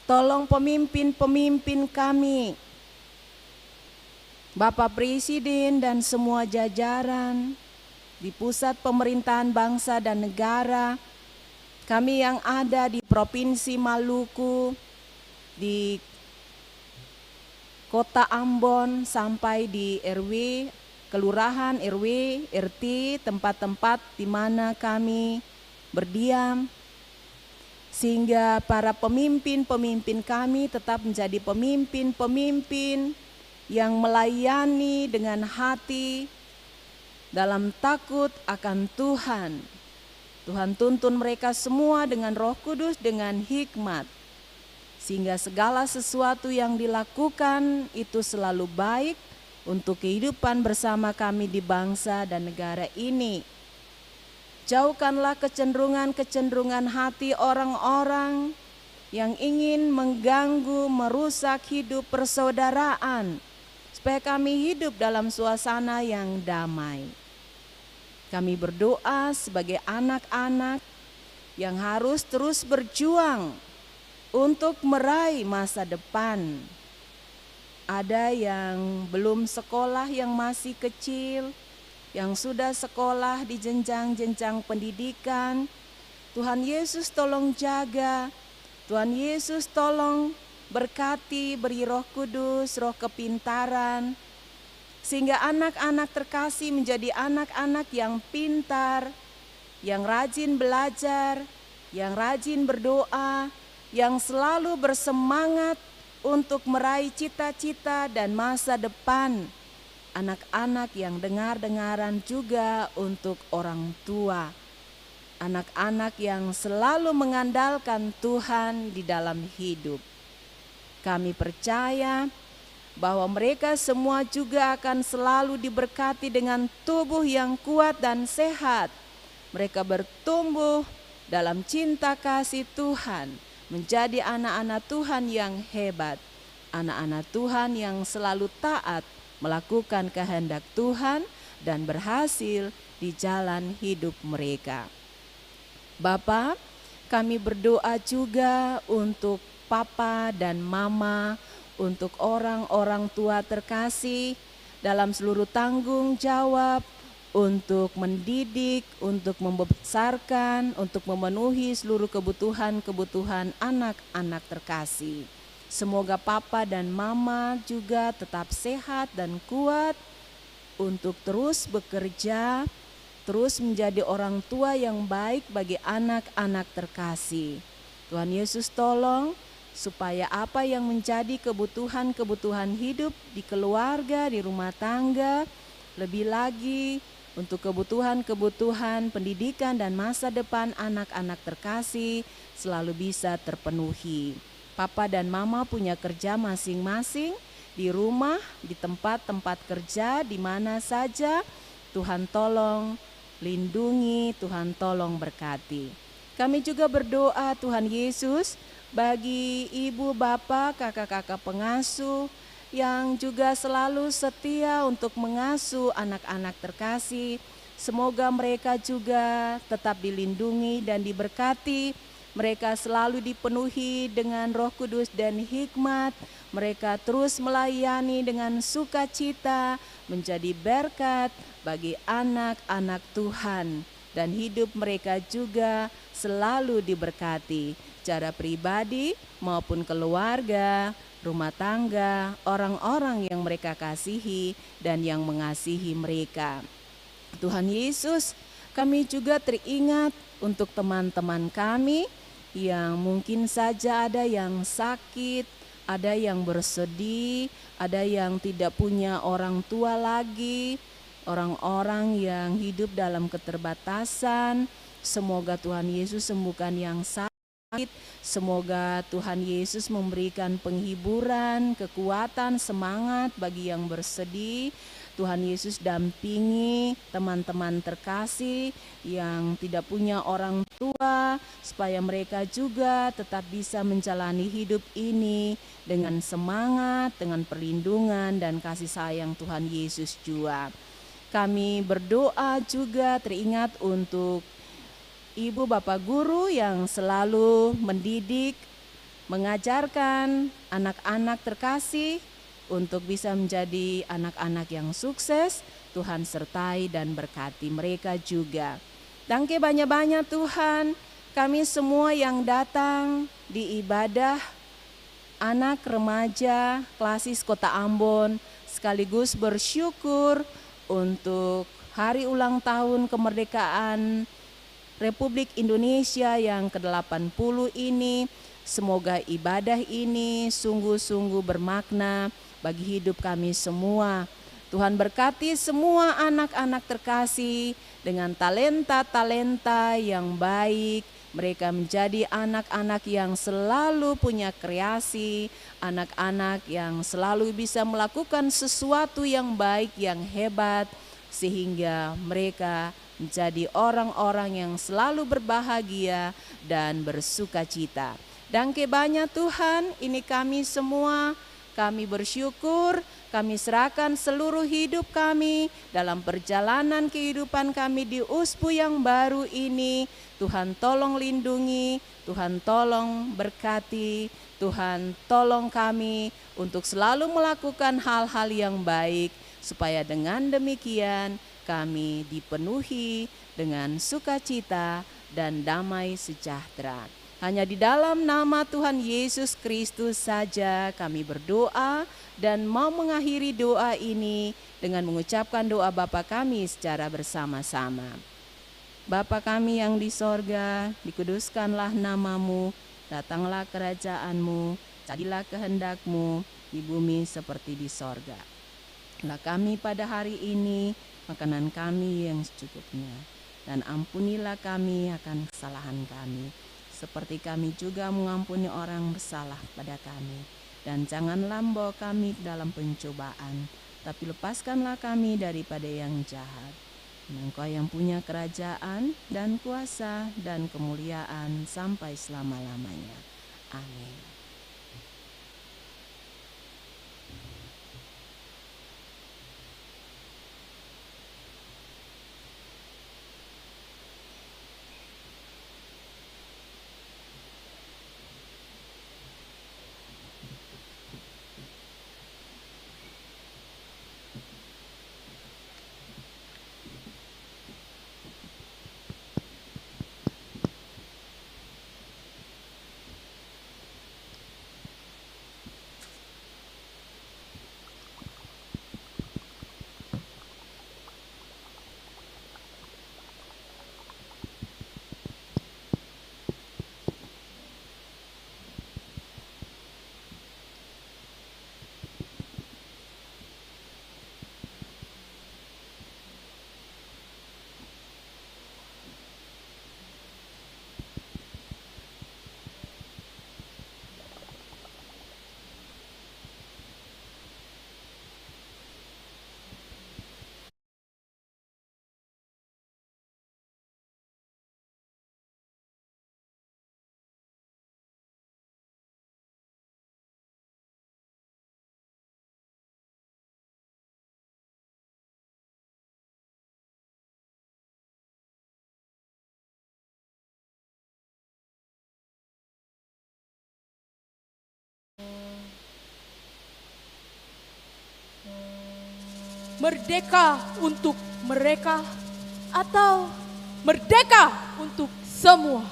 Tolong pemimpin-pemimpin kami, Bapak Presiden dan semua jajaran di pusat pemerintahan bangsa dan negara, kami yang ada di Provinsi Maluku, di Kota Ambon sampai di RW, Kelurahan, RW, RT, tempat-tempat di mana kami berdiam, sehingga para pemimpin-pemimpin kami tetap menjadi pemimpin-pemimpin yang melayani dengan hati dalam takut akan Tuhan. Tuhan tuntun mereka semua dengan Roh Kudus, dengan hikmat, sehingga segala sesuatu yang dilakukan itu selalu baik untuk kehidupan bersama kami di bangsa dan negara ini. Jauhkanlah kecenderungan-kecenderungan hati orang-orang yang ingin mengganggu, merusak hidup persaudaraan, supaya kami hidup dalam suasana yang damai. Kami berdoa sebagai anak-anak yang harus terus berjuang untuk meraih masa depan. Ada yang belum sekolah, yang masih kecil, yang sudah sekolah di jenjang-jenjang pendidikan. Tuhan Yesus tolong jaga, Tuhan Yesus tolong berkati, beri Roh Kudus, roh kepintaran, sehingga anak-anak terkasih menjadi anak-anak yang pintar, yang rajin belajar, yang rajin berdoa, yang selalu bersemangat untuk meraih cita-cita dan masa depan. Anak-anak yang dengar-dengaran juga untuk orang tua. Anak-anak yang selalu mengandalkan Tuhan di dalam hidup. Kami percaya bahwa mereka semua juga akan selalu diberkati dengan tubuh yang kuat dan sehat. Mereka bertumbuh dalam cinta kasih Tuhan, menjadi anak-anak Tuhan yang hebat, anak-anak Tuhan yang selalu taat melakukan kehendak Tuhan dan berhasil di jalan hidup mereka. Bapa, kami berdoa juga untuk papa dan mama, untuk orang-orang tua terkasih dalam seluruh tanggung jawab untuk mendidik, untuk membesarkan, untuk memenuhi seluruh kebutuhan-kebutuhan anak-anak terkasih. Semoga papa dan mama juga tetap sehat dan kuat untuk terus bekerja, terus menjadi orang tua yang baik bagi anak-anak terkasih. Tuhan Yesus tolong supaya apa yang menjadi kebutuhan-kebutuhan hidup di keluarga, di rumah tangga, lebih lagi untuk kebutuhan-kebutuhan pendidikan dan masa depan anak-anak terkasih selalu bisa terpenuhi. Papa dan mama punya kerja masing-masing di rumah, di tempat-tempat kerja, di mana saja. Tuhan tolong lindungi, Tuhan tolong berkati. Kami juga berdoa Tuhan Yesus bagi ibu, bapak, kakak-kakak pengasuh yang juga selalu setia untuk mengasuh anak-anak terkasih. Semoga mereka juga tetap dilindungi dan diberkati. Mereka selalu dipenuhi dengan Roh Kudus dan hikmat. Mereka terus melayani dengan sukacita, menjadi berkat bagi anak-anak Tuhan. Dan hidup mereka juga selalu diberkati, secara pribadi maupun keluarga, rumah tangga, orang-orang yang mereka kasihi dan yang mengasihi mereka. Tuhan Yesus, kami juga teringat untuk teman-teman kami yang mungkin saja ada yang sakit, ada yang bersedih, ada yang tidak punya orang tua lagi, orang-orang yang hidup dalam keterbatasan. Semoga Tuhan Yesus sembuhkan yang sakit. Semoga Tuhan Yesus memberikan penghiburan, kekuatan, semangat bagi yang bersedih. Tuhan Yesus dampingi teman-teman terkasih yang tidak punya orang tua, supaya mereka juga tetap bisa menjalani hidup ini dengan semangat, dengan perlindungan dan kasih sayang Tuhan Yesus juga. Kami berdoa juga teringat untuk ibu bapak guru yang selalu mendidik, mengajarkan anak-anak terkasih untuk bisa menjadi anak-anak yang sukses. Tuhan sertai dan berkati mereka juga. Tangke banyak-banyak Tuhan, kami semua yang datang di ibadah anak remaja Klasis Kota Ambon sekaligus bersyukur untuk hari ulang tahun kemerdekaan Republik Indonesia yang ke-80 ini. Semoga ibadah ini sungguh-sungguh bermakna bagi hidup kami semua. Tuhan berkati semua anak-anak terkasih dengan talenta-talenta yang baik. Mereka menjadi anak-anak yang selalu punya kreasi, anak-anak yang selalu bisa melakukan sesuatu yang baik, yang hebat, sehingga mereka menjadi orang-orang yang selalu berbahagia dan bersukacita. Dangke banyak Tuhan, ini kami semua, kami bersyukur, kami serahkan seluruh hidup kami dalam perjalanan kehidupan kami di USPU yang baru ini. Tuhan tolong lindungi, Tuhan tolong berkati, Tuhan tolong kami untuk selalu melakukan hal-hal yang baik, supaya dengan demikian kami dipenuhi dengan sukacita dan damai sejahtera. Hanya di dalam nama Tuhan Yesus Kristus saja kami berdoa dan mau mengakhiri doa ini dengan mengucapkan doa Bapa kami secara bersama-sama. Bapa kami yang di sorga, dikuduskanlah namamu, datanglah kerajaanmu, jadilah kehendakmu di bumi seperti di sorga. Lah kami pada hari ini makanan kami yang secukupnya, dan ampunilah kami akan kesalahan kami, seperti kami juga mengampuni orang bersalah pada kami. Dan janganlah membawa kami dalam pencobaan, tapi lepaskanlah kami daripada yang jahat. Engkau yang punya kerajaan dan kuasa dan kemuliaan sampai selama-lamanya. Amin. Merdeka untuk mereka atau merdeka untuk semua?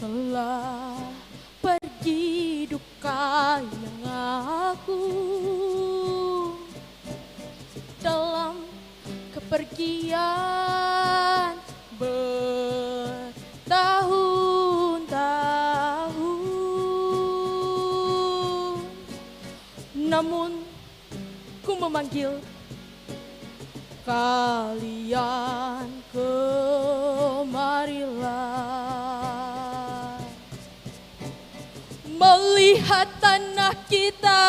Telah pergi duka yang aku dalam kepergian bertahun-tahun. Namun ku memanggil kalian kemarilah. Melihat tanah kita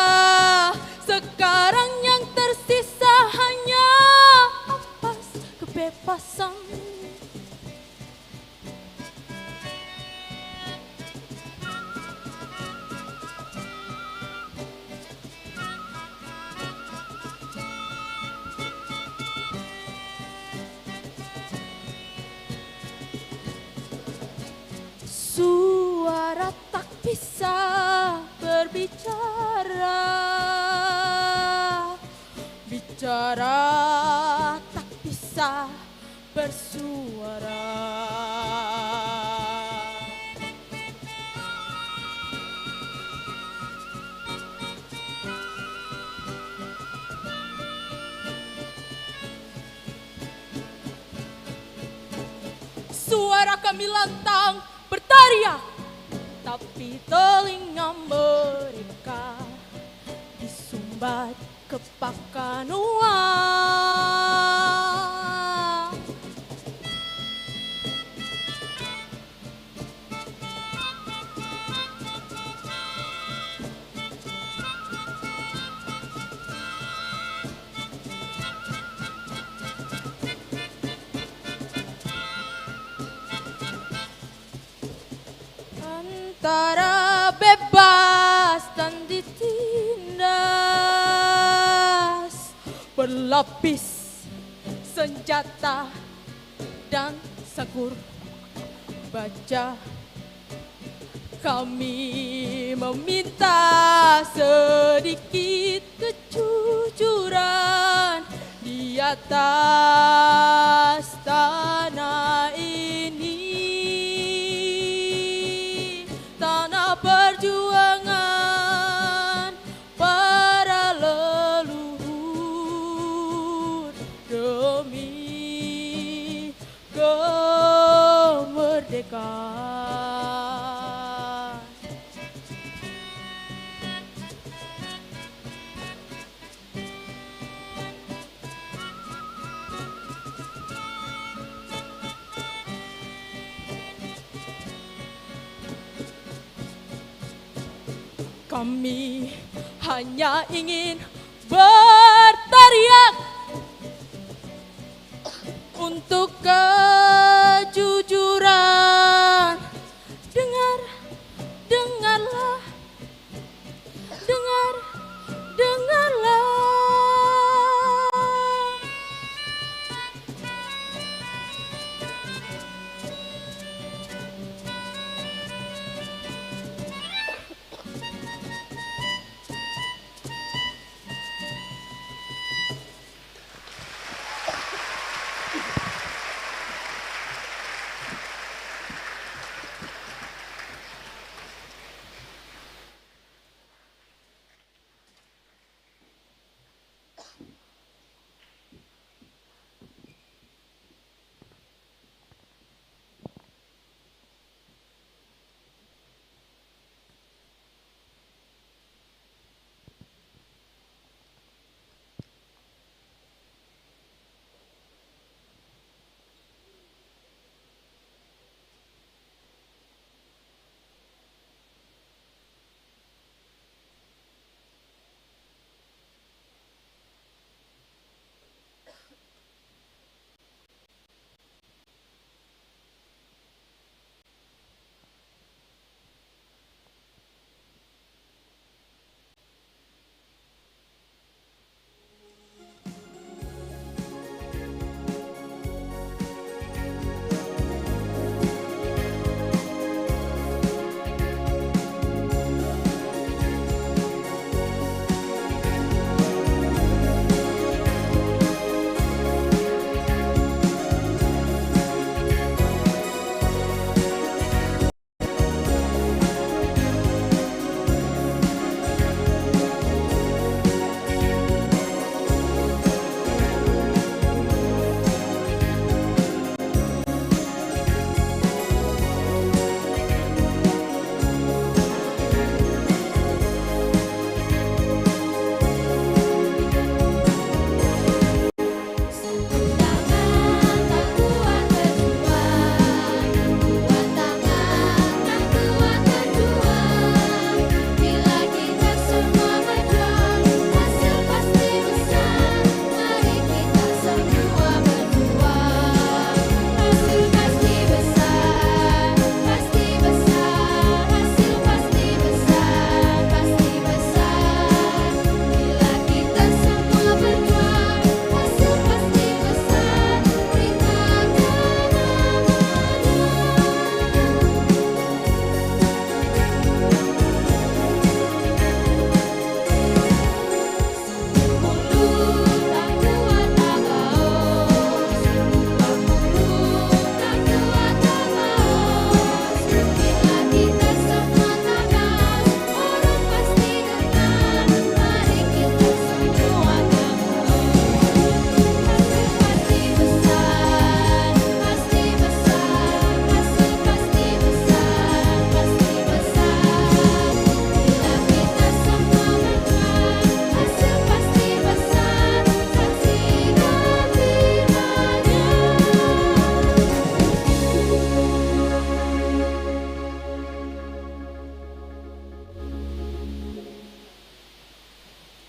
sekarang yang tersisa hanya ampas kebebasan. Suara tak bisa berbicara, bicara tak bisa bersuara. Suara kami lantang berteriak, tapi telinga mereka disumbat kepakan uang. Antara bebas dan ditindas, berlapis senjata dan sakur baja, kami meminta sedikit kejujuran di atas tanah ini. Perjuangan para leluhur demi kemerdekaan. Kami hanya ingin berteriak untuk kejujuran. Dengarlah, dengarlah.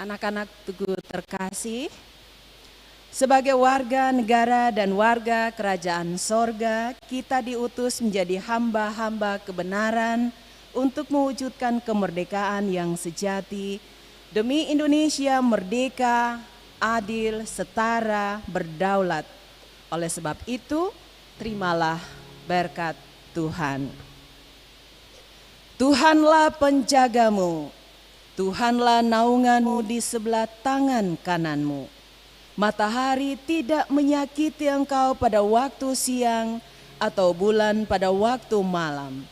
Anak-anak Tugu terkasih, sebagai warga negara dan warga kerajaan sorga, kita diutus menjadi hamba-hamba kebenaran untuk mewujudkan kemerdekaan yang sejati demi Indonesia merdeka, adil, setara, berdaulat. Oleh sebab itu, terimalah berkat Tuhan. Tuhanlah penjagamu, Tuhanlah naunganmu di sebelah tangan kananmu. Matahari tidak menyakiti engkau pada waktu siang atau bulan pada waktu malam.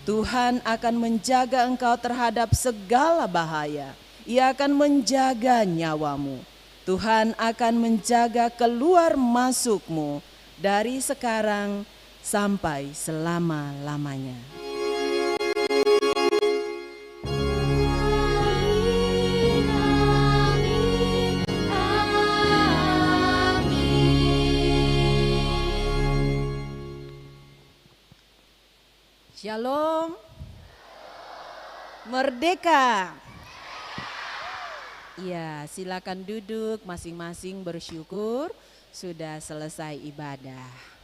Tuhan akan menjaga engkau terhadap segala bahaya. Ia akan menjaga nyawamu. Tuhan akan menjaga keluar masukmu dari sekarang sampai selama-lamanya. Shalom. Merdeka. Ya, silakan duduk masing-masing bersyukur sudah selesai ibadah.